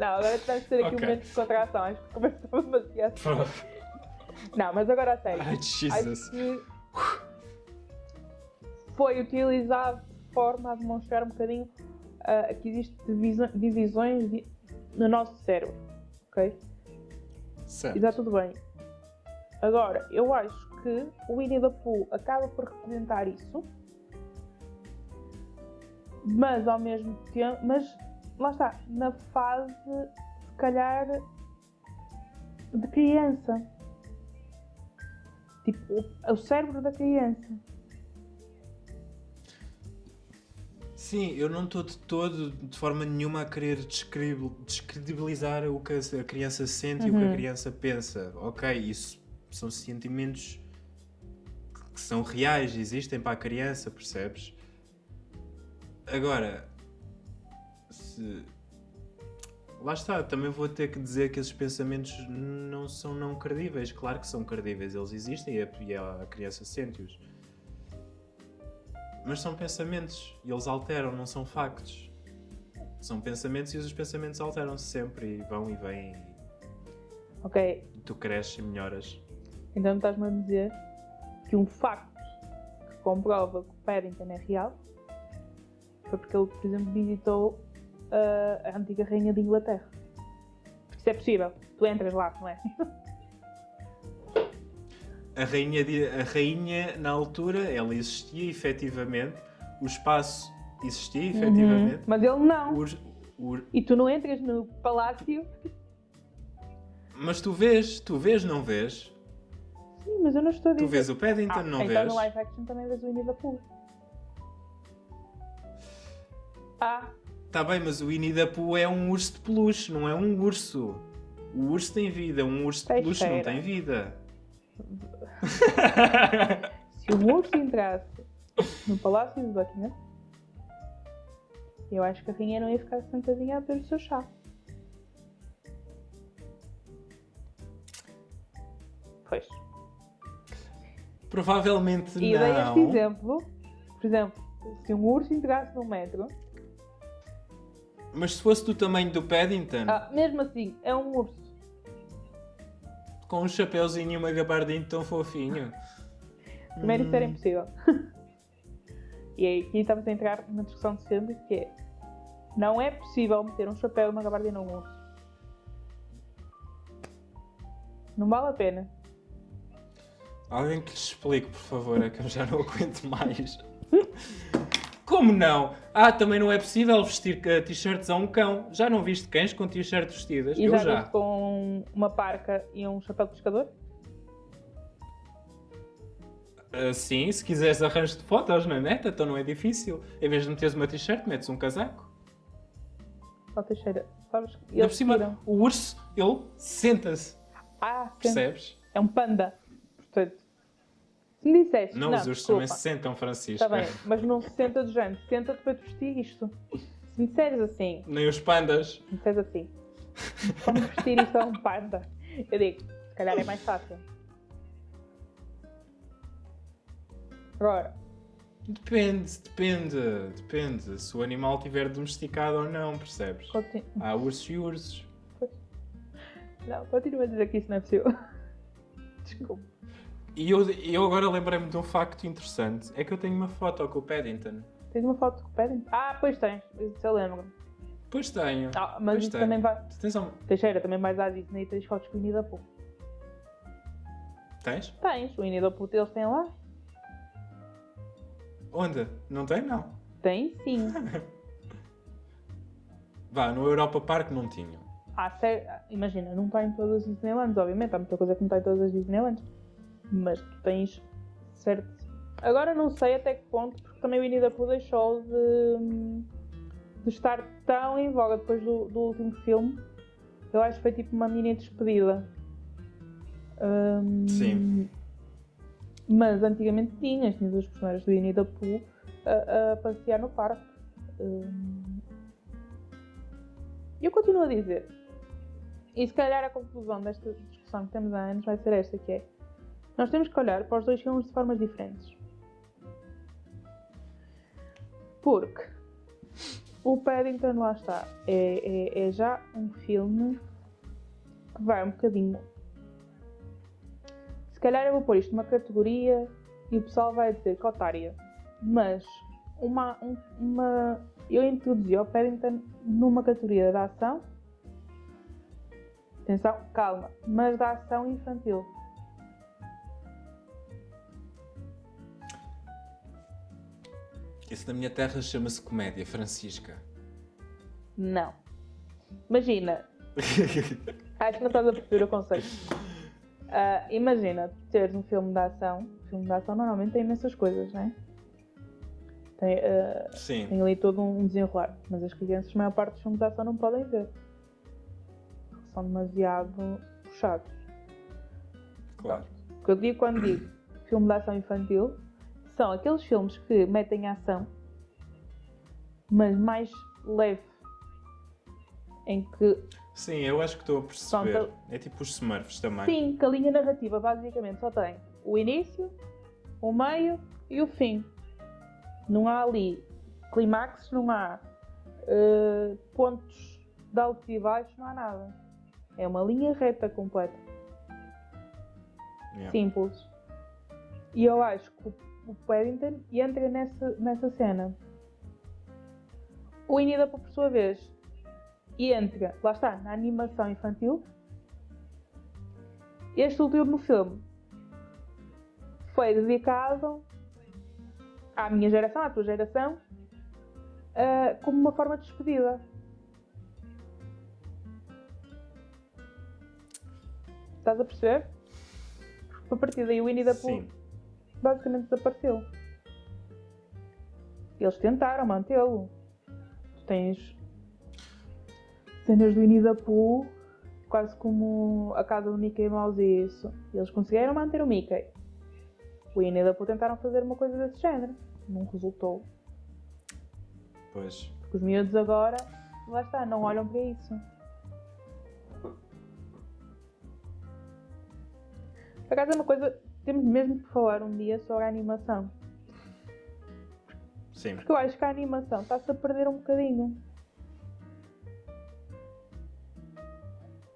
agora temos de ter aqui Ok. um momento de contração. Acho que começou demasiado. Não, mas agora a sério. Ai, Jesus. Acho que foi utilizado de forma a demonstrar um bocadinho que existem divisões no nosso cérebro. Ok? Certo. E está tudo bem. Agora, eu acho que o Winnie the Pooh acaba por representar isso, mas ao mesmo tempo, lá está, na fase, se calhar, de criança. Tipo, o cérebro da criança. Sim, eu não estou de todo, de forma nenhuma, a querer descredibilizar o que a criança sente e o que a criança pensa. Ok, isso são sentimentos que são reais, existem para a criança, percebes? Agora, lá está, também vou ter que dizer que esses pensamentos não são não credíveis. Claro que são credíveis, eles existem e a criança sente-os. Mas são pensamentos e eles alteram, não são factos. São pensamentos e os pensamentos alteram-se sempre e vão e vêm. Ok, E tu cresces e melhoras. então estás-me a dizer que um facto que comprova que o Paddington é real foi porque ele, por exemplo, visitou a antiga rainha de Inglaterra. Isso é possível. Tu entras lá, não é? A rainha, na altura, ela existia efetivamente. O espaço existia efetivamente. Mas ele não. O- E tu não entras no palácio. Mas tu vês, não vês? Sim, mas eu não estou a dizer. Tu vês o Paddington, não então vês? no live action também vês o Winnie the Pooh. Tá bem, mas o Winnie the Pooh é um urso de peluche, não é um urso. O urso tem vida, um urso de peluche não tem vida. Se um urso entrasse no palácio de Buckingham, eu acho que a rainha não ia ficar sentadinha a beber o seu chá. Pois. Provavelmente E não. dei este exemplo. Por exemplo, se um urso entrasse no metro, Mas se fosse do tamanho do Paddington, mesmo assim, é um urso. com um chapeuzinho e uma gabardinha tão fofinho. Primeiro, isso era impossível. E aí, aqui estamos a entrar numa discussão de sempre que é: não é possível meter um chapéu e uma gabardina num urso. Não vale a pena. Alguém que lhes explique, por favor, é que eu já não aguento mais. Como não? Também não é possível vestir t-shirts a um cão. Já não viste cães com t-shirts vestidas? E Eu já viste com uma parca e um chapéu de pescador? Sim, se quiseres arranjo de fotos na net, então não é difícil. Em vez de meteres uma t-shirt, metes um casaco. Ó, Teixeira, sabes que Ainda eles por cima, tiram. o urso, ele senta-se. Sim. Percebes? É um panda. Portanto, se me disseste... Não, os ursos desculpa. também se sentam, Francisco. Está bem, mas não se senta de género. Senta-te para te vestir isto. Se me disseres assim... Nem os pandas. Se me disseres assim... Vamos vestir isto a um panda. Eu digo, se calhar é mais fácil. Agora, Depende. Se o animal estiver domesticado ou não, percebes? Há ursos e ursos. Não, continua a dizer que isso não é possível. Desculpa. E eu agora lembrei-me de um facto interessante. É que eu tenho uma foto com o Paddington. Tens uma foto com o Paddington? Ah, pois tens. Isso eu lembro. Pois tenho. Mas pois isso tenho. também vai... Tu tens Teixeira, também vais à Disney e tens fotos com o Winnie the Pooh. Tens? Tens. O Winnie the Pooh eles têm lá? Onde? Não tem, não. Tem, sim. Vá, no Europa Park não tinham. Imagina, não está em todas as Disneylands, obviamente. Há muita coisa que não está em todas as Disneylands. Mas tu tens certo. Agora não sei até que ponto, porque também o Winnie the Pooh deixou de estar tão em voga depois do último filme. Eu acho que foi tipo uma mini despedida. Sim. Mas antigamente tinhas os personagens do Winnie the Pooh a passear no parque. E eu continuo a dizer, e se calhar a conclusão desta discussão que temos há anos vai ser esta, que é: nós temos que olhar para os dois filmes de formas diferentes. Porque o Paddington, lá está, é já um filme que vai um bocadinho... Se calhar eu vou pôr isto numa categoria e o pessoal vai dizer que otária. Mas eu introduzi o Paddington numa categoria da ação. Atenção, calma, mas da ação infantil. Isso na minha terra chama-se comédia, Francisca. Não. Imagina. Acho que não estás a perceber o conceito. Imagina teres um filme de ação. O filme de ação normalmente tem imensas coisas, não é? Tem ali todo um desenrolar. Mas as crianças, a maior parte dos filmes de ação não podem ver. Porque são demasiado puxados. Claro. O que eu digo quando digo filme de ação infantil são aqueles filmes que metem ação, mas mais leve. Em que... Sim, eu acho que estou a perceber. É tipo os Smurfs também. Sim, que a linha narrativa basicamente só tem o início, o meio e o fim. Não há ali clímax, não há pontos de altos e baixos, não há nada. É uma linha reta completa. Yeah. Simples. E eu acho que o Paddington entra nessa cena. O Winnie the Pooh, por sua vez, entra, lá está, na animação infantil. Este último filme foi dedicado à minha geração, à tua geração, como uma forma de despedida. Estás a perceber? A partir daí o Winnie the Pooh basicamente desapareceu. Eles tentaram mantê-lo. Tu tens cenas do Winnie the Pooh, quase como a casa do Mickey Mouse e isso. Eles conseguiram manter o Mickey. O Winnie the Pooh tentaram fazer uma coisa desse género. Não resultou. Pois. Porque os miúdos agora, lá está, não olham para isso. Por acaso é uma coisa, temos mesmo que falar um dia sobre a animação. Sim. Porque eu acho que a animação está-se a perder um bocadinho.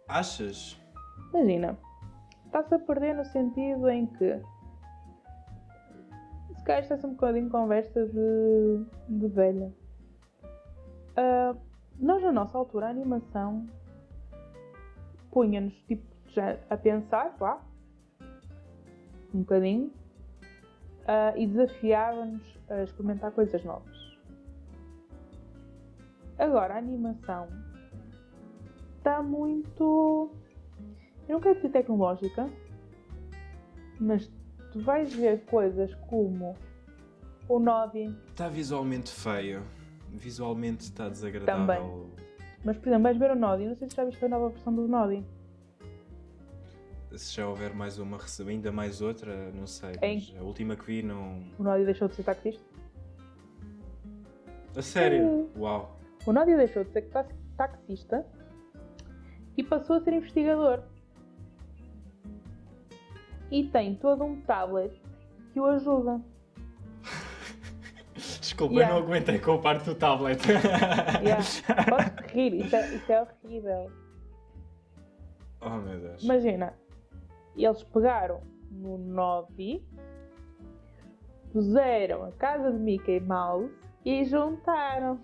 Achas? Imagina, está-se a perder no sentido em que, se calhar está-se um bocadinho conversa de velha. Nós, na nossa altura, a animação punha-nos tipo, já a pensar, vá, um bocadinho, e desafiava-nos a experimentar coisas novas. Agora, a animação está muito... Eu não quero dizer tecnológica, mas tu vais ver coisas como o Noddy. Está visualmente feio. Visualmente está desagradável. Também. Mas, por exemplo, vais ver o Noddy. Não sei se já viste a nova versão do Noddy. Se já houver mais uma, ainda mais outra, não sei. Mas a última que vi não... O Noddy deixou de ser taxista. A sério? Uau. O Noddy deixou de ser taxista e passou a ser investigador. E tem todo um tablet que o ajuda. Desculpa, Yeah. eu não aguentei com a parte do tablet. Yeah. Podes rir, isso é horrível. Oh meu Deus. Imagina, eles pegaram no Novi, puseram a casa de Mickey Mouse e juntaram.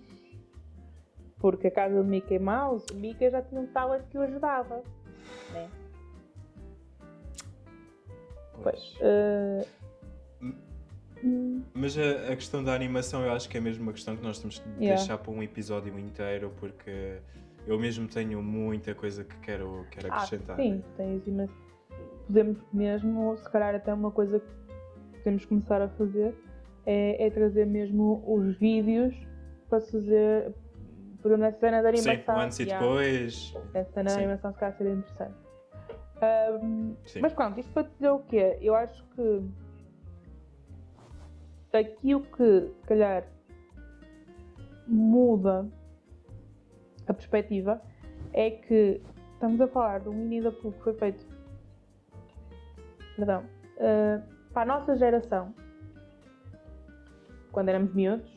Porque a casa de Mickey Mouse, o Mickey já tinha um tablet que o ajudava. Né? Pois. Mas a questão da animação eu acho que é mesmo uma questão que nós temos de deixar para um episódio inteiro, porque eu mesmo tenho muita coisa que quero acrescentar. Sim, tens imenso. Podemos mesmo, se calhar até uma coisa que podemos começar a fazer é trazer mesmo os vídeos para se fazer, por exemplo, nessa cena da animação. Sim, antes e depois. Essa cena da animação se calhar seria interessante. Mas pronto, isto para dizer o quê? Eu acho que aqui o que, se calhar, muda a perspectiva é que estamos a falar de um Winnie the Pooh que foi feito para a nossa geração, quando éramos miúdos,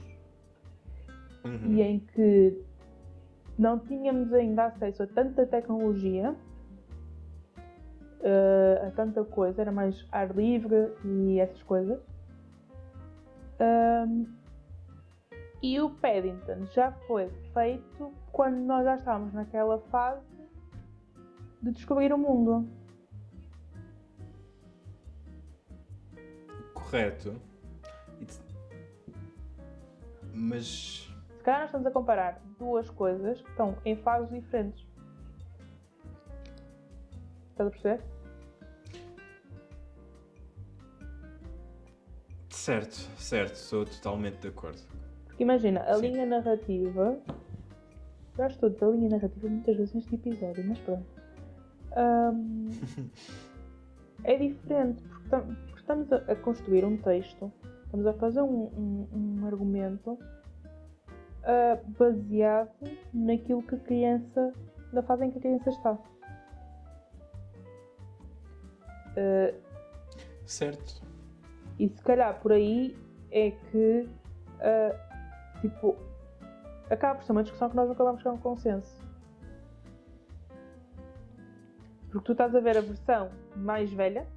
e em que não tínhamos ainda acesso a tanta tecnologia, a tanta coisa, era mais ar livre e essas coisas. E o Paddington já foi feito quando nós já estávamos naquela fase de descobrir o mundo. Correto. Mas... Se calhar nós estamos a comparar duas coisas que estão em fases diferentes. Estás a perceber? Certo, sou totalmente de acordo. Porque imagina, a Sim. linha narrativa... Já estou da linha narrativa muitas vezes neste episódio, mas pronto. É diferente, porque estamos a construir um texto, estamos a fazer um argumento baseado naquilo que a criança, na fase em que a criança está. Certo. E se calhar por aí é que acaba por ser uma discussão que nós nunca vamos chegar a um consenso. Porque tu estás a ver a versão mais velha,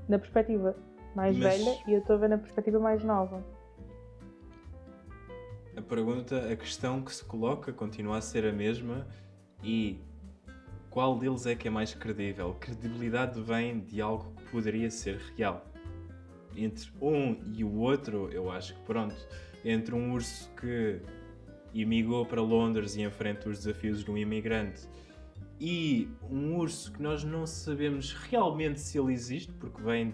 na perspectiva mais velha, e eu estou a ver na perspectiva mais nova. A questão que se coloca continua a ser a mesma, e qual deles é que é mais credível? Credibilidade vem de algo que poderia ser real. Entre um e o outro, eu acho que pronto, entre um urso que emigrou para Londres e enfrenta os desafios de um imigrante e um urso que nós não sabemos realmente se ele existe, porque vem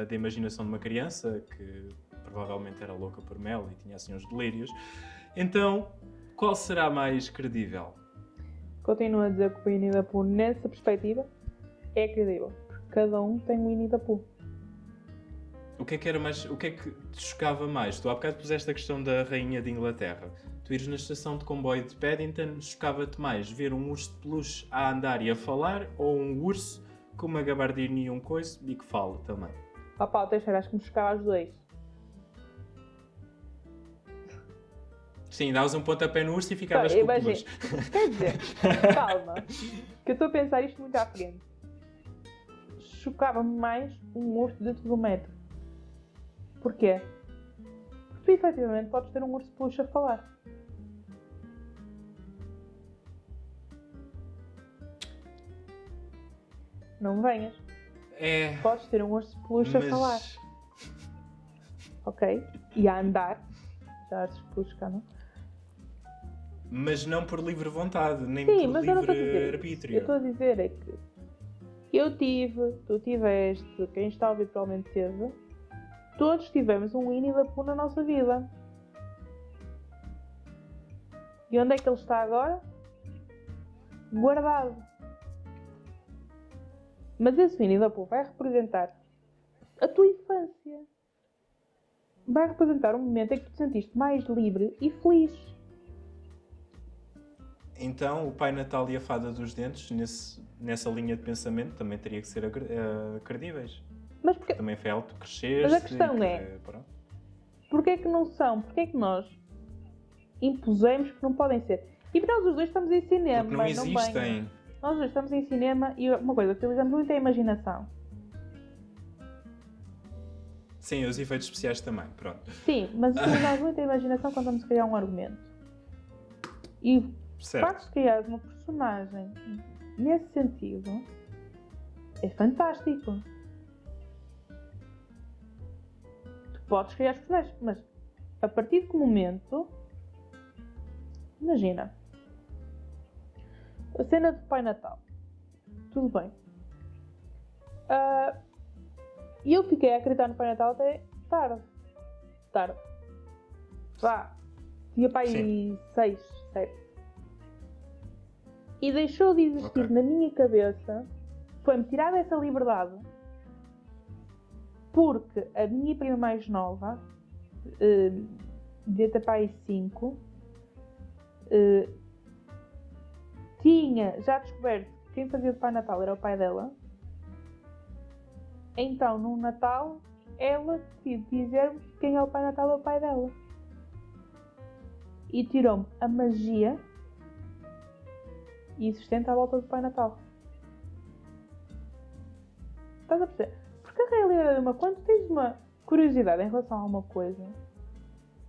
da imaginação de uma criança que provavelmente era louca por mel e tinha assim uns delírios. Então, qual será mais credível? Continuo a dizer que o Winnie the Pooh, nessa perspectiva, é credível. Porque cada um tem um Winnie the Pooh. O que é que te chocava mais? Tu há bocado puseste a questão da rainha de Inglaterra. Tu ires na estação de comboio de Paddington, chocava-te mais ver um urso de peluche a andar e a falar, ou um urso com uma gabardina e um coice e que fala também? Opa, o Teixeira, acho que me chocava os dois. Sim, davas um pontapé no urso e ficavas com o peluche. Quer dizer, calma, que eu estou a pensar isto muito à frente. Chocava-me mais um urso dentro do metro. Porquê? Porque tu efetivamente podes ter um urso de peluche a falar. Não venhas. Podes ter um urso de peluche a falar. Ok? E a andar. Já ursos de peluche cá, não? Mas não por livre vontade, nem Sim, por mas eu não estou a livre dizer arbítrio. Eu estou a dizer é que eu tive, tu tiveste, quem está a ouvir provavelmente teve, todos tivemos um Winnie the Pooh na nossa vida. E onde é que ele está agora? Guardado. Mas esse Winnie the Pooh vai representar a tua infância. Vai representar um momento em que tu te sentiste mais livre e feliz. Então, o Pai Natal e a Fada dos Dentes, nessa linha de pensamento, também teria que ser credíveis. Mas porque... Também foi algo que cresceste. Mas a questão é... Pronto. Porquê que não são? Porquê que nós impusemos que não podem ser? E nós os dois estamos em cinema. Porque não existem. Nós os dois estamos em cinema e uma coisa, utilizamos muito a imaginação. Sim, os efeitos especiais também, pronto. Sim, mas utilizamos muito a imaginação quando vamos criar um argumento. E o facto de criar uma personagem nesse sentido é fantástico. Tu podes criar os personagens, mas a partir de que momento... Imagina. A cena do Pai Natal. Tudo bem. E eu fiquei a acreditar no Pai Natal até tarde. Vá. Tinha pai 6, 7. E deixou de existir na minha cabeça. Foi-me tirada essa liberdade. Porque a minha prima mais nova, devia ter pai 5, tinha já descoberto que quem fazia o Pai Natal era o pai dela. Então, no Natal, ela decide dizer-me quem é o Pai Natal é o pai dela. E tirou-me a magia existente à volta do Pai Natal. Estás a perceber? Porque a realidade é uma... Quando tens uma curiosidade em relação a uma coisa,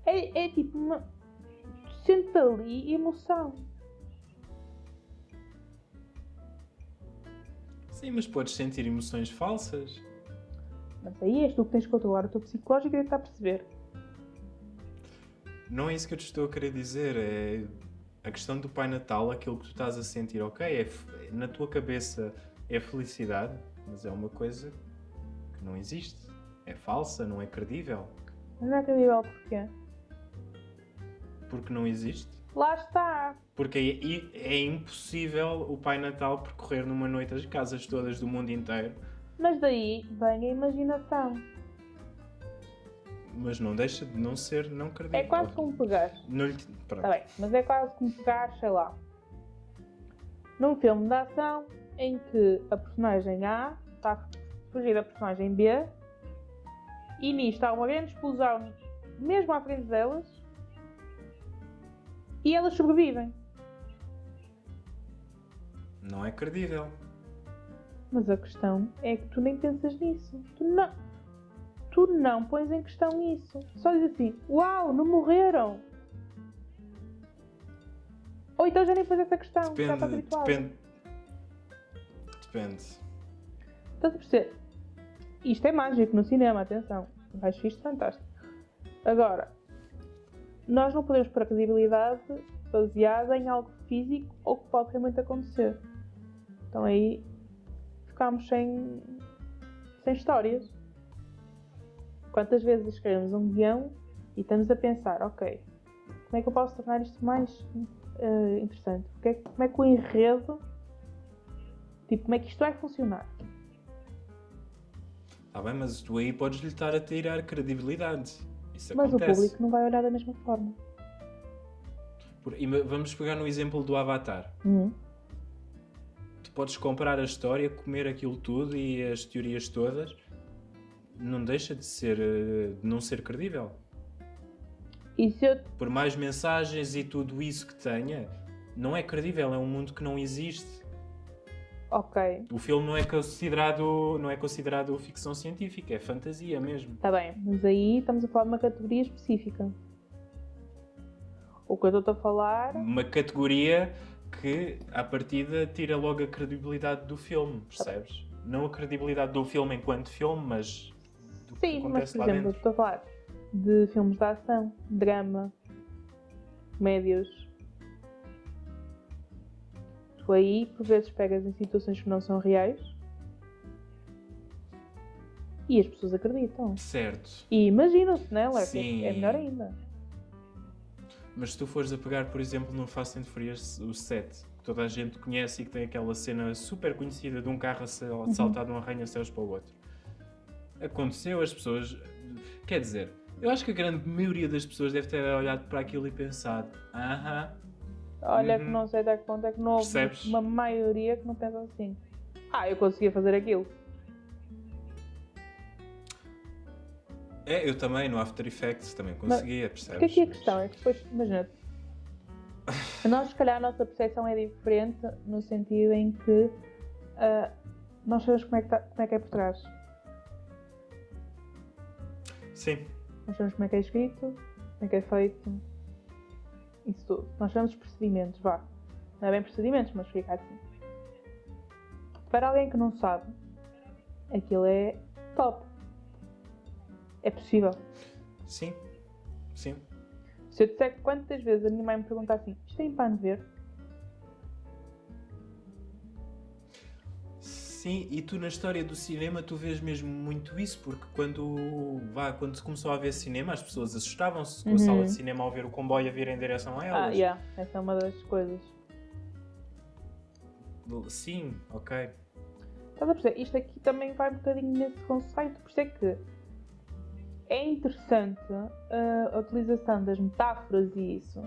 é tipo uma... Sente ali emoção. Sim, mas podes sentir emoções falsas. Mas aí és tu que tens que controlar o teu psicológico e tentar perceber. Não é isso que eu te estou a querer dizer. É a questão do Pai Natal, aquilo que tu estás a sentir, ok, na tua cabeça é felicidade, mas é uma coisa que não existe. É falsa, não é credível. Mas não é credível porquê? Porque não existe. Lá está! Porque é impossível o Pai Natal percorrer numa noite as casas todas do mundo inteiro. Mas daí vem a imaginação. Mas não deixa de não ser não credível. É quase como pegar. Pronto. Tá bem, mas é quase como pegar, sei lá, num filme de ação em que a personagem A está a fugir da personagem B e nisto há uma grande explosão mesmo à frente delas e elas sobrevivem. Não é credível. Mas a questão é que tu nem pensas nisso. Tu não pões em questão isso. Só dizes assim, uau, não morreram. Ou então já nem pões essa questão. Já estás habituado. Depende. Estás a perceber? Isto é mágico no cinema, atenção. Acho isto fantástico. Agora, nós não podemos pôr a credibilidade baseada em algo físico ou que pode realmente acontecer. Então aí ficamos sem histórias. Quantas vezes escrevemos um guião e estamos a pensar, ok, como é que eu posso tornar isto mais interessante? Como é que o enredo, tipo, como é que isto vai funcionar? Está bem, mas tu aí podes-lhe estar a tirar credibilidade. Isso mas acontece. o público não vai olhar da mesma forma. E vamos pegar no exemplo do Avatar. Tu podes comprar a história, comer aquilo tudo e as teorias todas, não deixa de não ser credível. E se eu... Por mais mensagens e tudo isso que tenha, não é credível, é um mundo que não existe. Ok. O filme não é considerado ficção científica, é fantasia mesmo. Está bem, mas aí estamos a falar de uma categoria específica. O que eu estou a falar... Uma categoria que, à partida, tira logo a credibilidade do filme, percebes? Não a credibilidade do filme enquanto filme, mas do que Sim, mas acontece por lá exemplo, dentro. estou a falar de filmes de ação, drama, comédias. Tu aí, por vezes, pegas em situações que não são reais e as pessoas acreditam. Certo. E imaginam-se nela, Sim. que é melhor ainda. Mas se tu fores a pegar, por exemplo, no Fast and Furious, o 7, que toda a gente conhece e que tem aquela cena super conhecida de um carro a saltar de um arranha-céus para o outro. Aconteceu, as pessoas... Quer dizer, eu acho que a grande maioria das pessoas deve ter olhado para aquilo e pensado, Olha que não sei até que ponto é que não houve Percebes? uma maioria que não pensa assim. Eu conseguia fazer aquilo. Eu também, no After Effects, também conseguia, percebes? Porque aqui a questão é que depois, imagina, nós se calhar a nossa percepção é diferente no sentido em que nós sabemos como é que é por trás. Sim. Nós sabemos como é que é escrito, como é que é feito, isso tudo. Nós sabemos os procedimentos, vá. Não é bem procedimentos, mas fica assim. Para alguém que não sabe, aquilo é top. É possível. Sim. Sim. Se eu disser que quantas vezes a minha mãe me pergunta assim, isto é em pano verde? Sim, e tu na história do cinema tu vês mesmo muito isso, porque quando se começou a ver cinema, as pessoas assustavam-se com a sala de cinema ao ver o comboio a vir em direção a elas. Essa é uma das coisas. Sim, ok. Estás a perceber? Isto aqui também vai um bocadinho nesse conceito, por isso é que é interessante a utilização das metáforas e isso,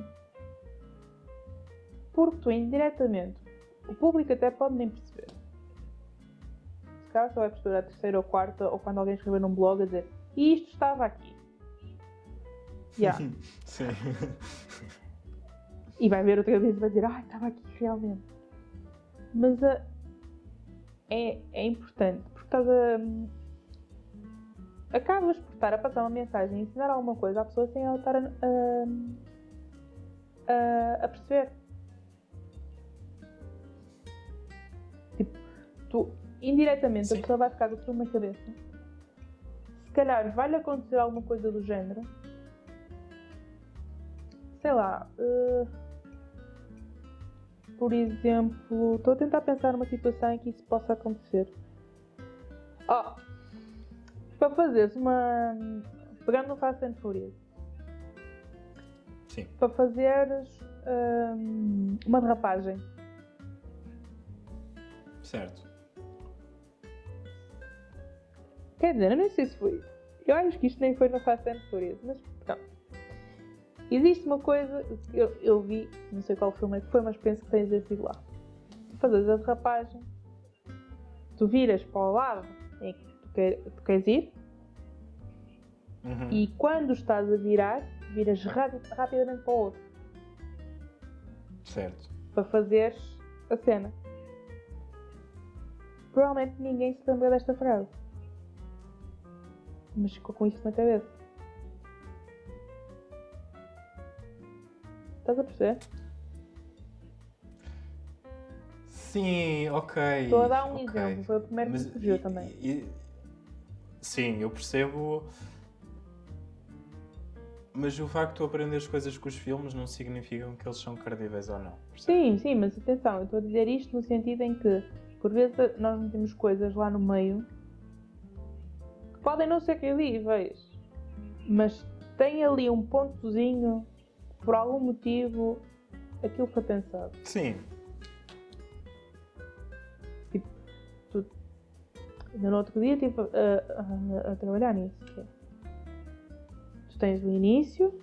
porque tu indiretamente, o público até pode nem perceber. Se calhar só vai perceber a terceira ou quarta, ou quando alguém escrever num blog a dizer e isto estava aqui. Sim. E vai ver outra vez e vai dizer estava aqui realmente. Mas é importante, porque estás acabas por estar a passar uma mensagem e ensinar alguma coisa à pessoa sem ela estar a perceber. Tipo, tu indiretamente a pessoa vai ficar com aquilo na cabeça. Se calhar vai-lhe acontecer alguma coisa do género. Sei lá. Por exemplo, estou a tentar pensar numa situação em que isso possa acontecer. Para fazeres pegando no Fast and Furious. Sim. Para fazeres uma derrapagem. Certo. Quer dizer, eu nem sei se foi. Eu acho que isto nem foi no Fast and Furious, mas não. Existe uma coisa que eu vi, não sei qual filme é que foi, mas penso que tens esse igual. Tu fazes a derrapagem, tu viras para o lado em que tu queres ir, e quando estás a virar, viras rapidamente para o outro. Certo. Para fazeres a cena. Provavelmente ninguém se lembra desta frase. Mas ficou com isso na cabeça. Estás a perceber? Sim, ok. Estou a dar um exemplo, foi o primeiro que me surgiu também. Sim, eu percebo. Mas o facto de tu aprenderes coisas com os filmes não significa que eles são credíveis ou não. Percebes? Sim, mas atenção, eu estou a dizer isto no sentido em que, por vezes, nós metemos coisas lá no meio que podem não ser credíveis, mas tem ali um pontozinho, por algum motivo, aquilo foi pensado. Sim. Tipo, no outro dia estive a trabalhar nisso. Tu tens o início,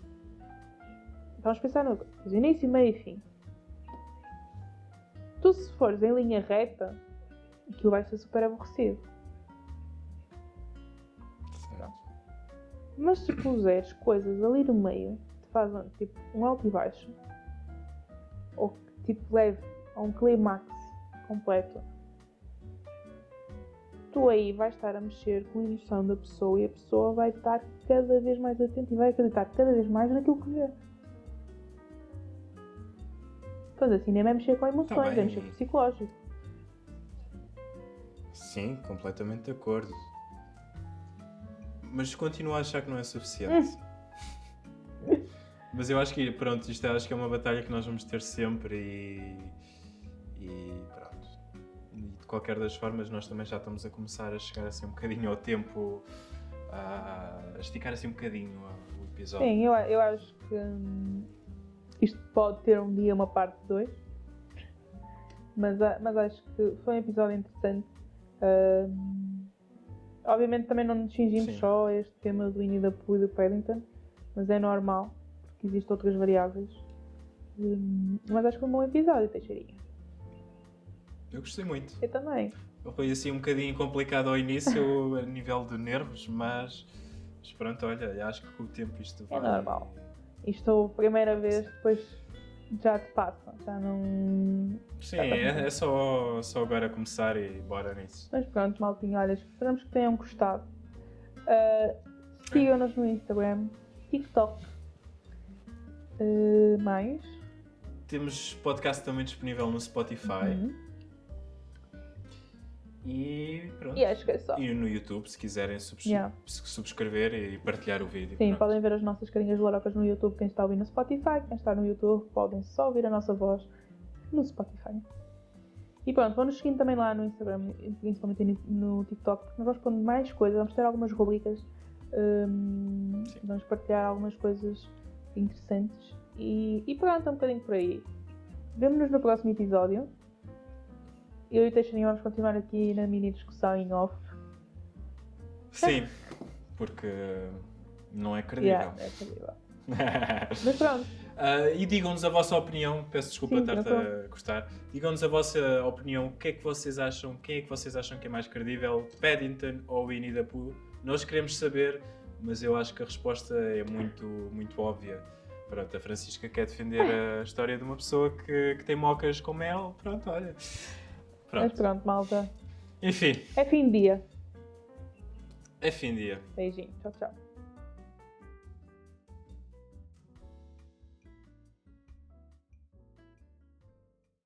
vamos pensar no início, meio e fim. Tu, se fores em linha reta, aquilo vai ser super aborrecido. Certo. Mas se puseres coisas ali no meio, que te fazem tipo um alto e baixo, ou que tipo leve a um clímax completo, tu aí vais estar a mexer com a emoção da pessoa e a pessoa vai estar cada vez mais atenta e vai acreditar cada vez mais naquilo que vê. Fazer cinema é mexer com emoções, é mexer com o psicológico. Sim, completamente de acordo. Mas continuo a achar que não é suficiente. Mas eu acho que, pronto, acho que é uma batalha que nós vamos ter sempre e pronto. E de qualquer das formas, nós também já estamos a começar a chegar assim um bocadinho ao tempo, a esticar assim um bocadinho o episódio. Sim, eu acho que isto pode ter um dia uma parte 2, mas acho que foi um episódio interessante. Obviamente também não nos cingimos só a este tema do Winnie the Pooh e do Paddington, mas é normal, porque existem outras variáveis. Mas acho que foi um bom episódio, Teixeirinha. Eu gostei muito. Eu também. Foi assim um bocadinho complicado ao início, a nível de nervos, mas Mas pronto, olha, acho que com o tempo isto É vai... normal. Isto, primeira vez, depois já te passa. Já não... Sim, é só agora começar e bora nisso. Mas pronto, maltinho, olha, esperamos que tenham gostado. Sigam-nos no Instagram, TikTok. Mais? Temos podcast também disponível no Spotify. E pronto. E acho que é só. E no YouTube, se quiserem subscrever e partilhar o vídeo. Sim, pronto. podem ver as nossas carinhas larocas no YouTube. Quem está a ouvir no Spotify, quem está no YouTube, podem só ouvir a nossa voz no Spotify. E pronto, vão-nos seguindo também lá no Instagram, principalmente no TikTok, porque nós vamos pondo mais coisas, vamos ter algumas rubricas, vamos partilhar algumas coisas interessantes. E pronto, é um bocadinho por aí. Vemo-nos no próximo episódio. Eu e o Teixeirinho vamos continuar aqui na mini discussão em off. Sim, porque não é credível. É credível. Mas pronto. E digam-nos a vossa opinião, peço desculpa Sim, estar-te a gostar. Digam-nos a vossa opinião, o que é que vocês acham, quem é que vocês acham que é mais credível, Paddington ou Winnie the Pooh? Nós queremos saber, mas eu acho que a resposta é muito, muito óbvia. Pronto, a Francisca quer defender a história de uma pessoa que tem mocas com mel. Pronto, olha. Pronto. Mas pronto, malta. Enfim. É fim de dia. É fim de dia. Beijinho. Tchau, tchau.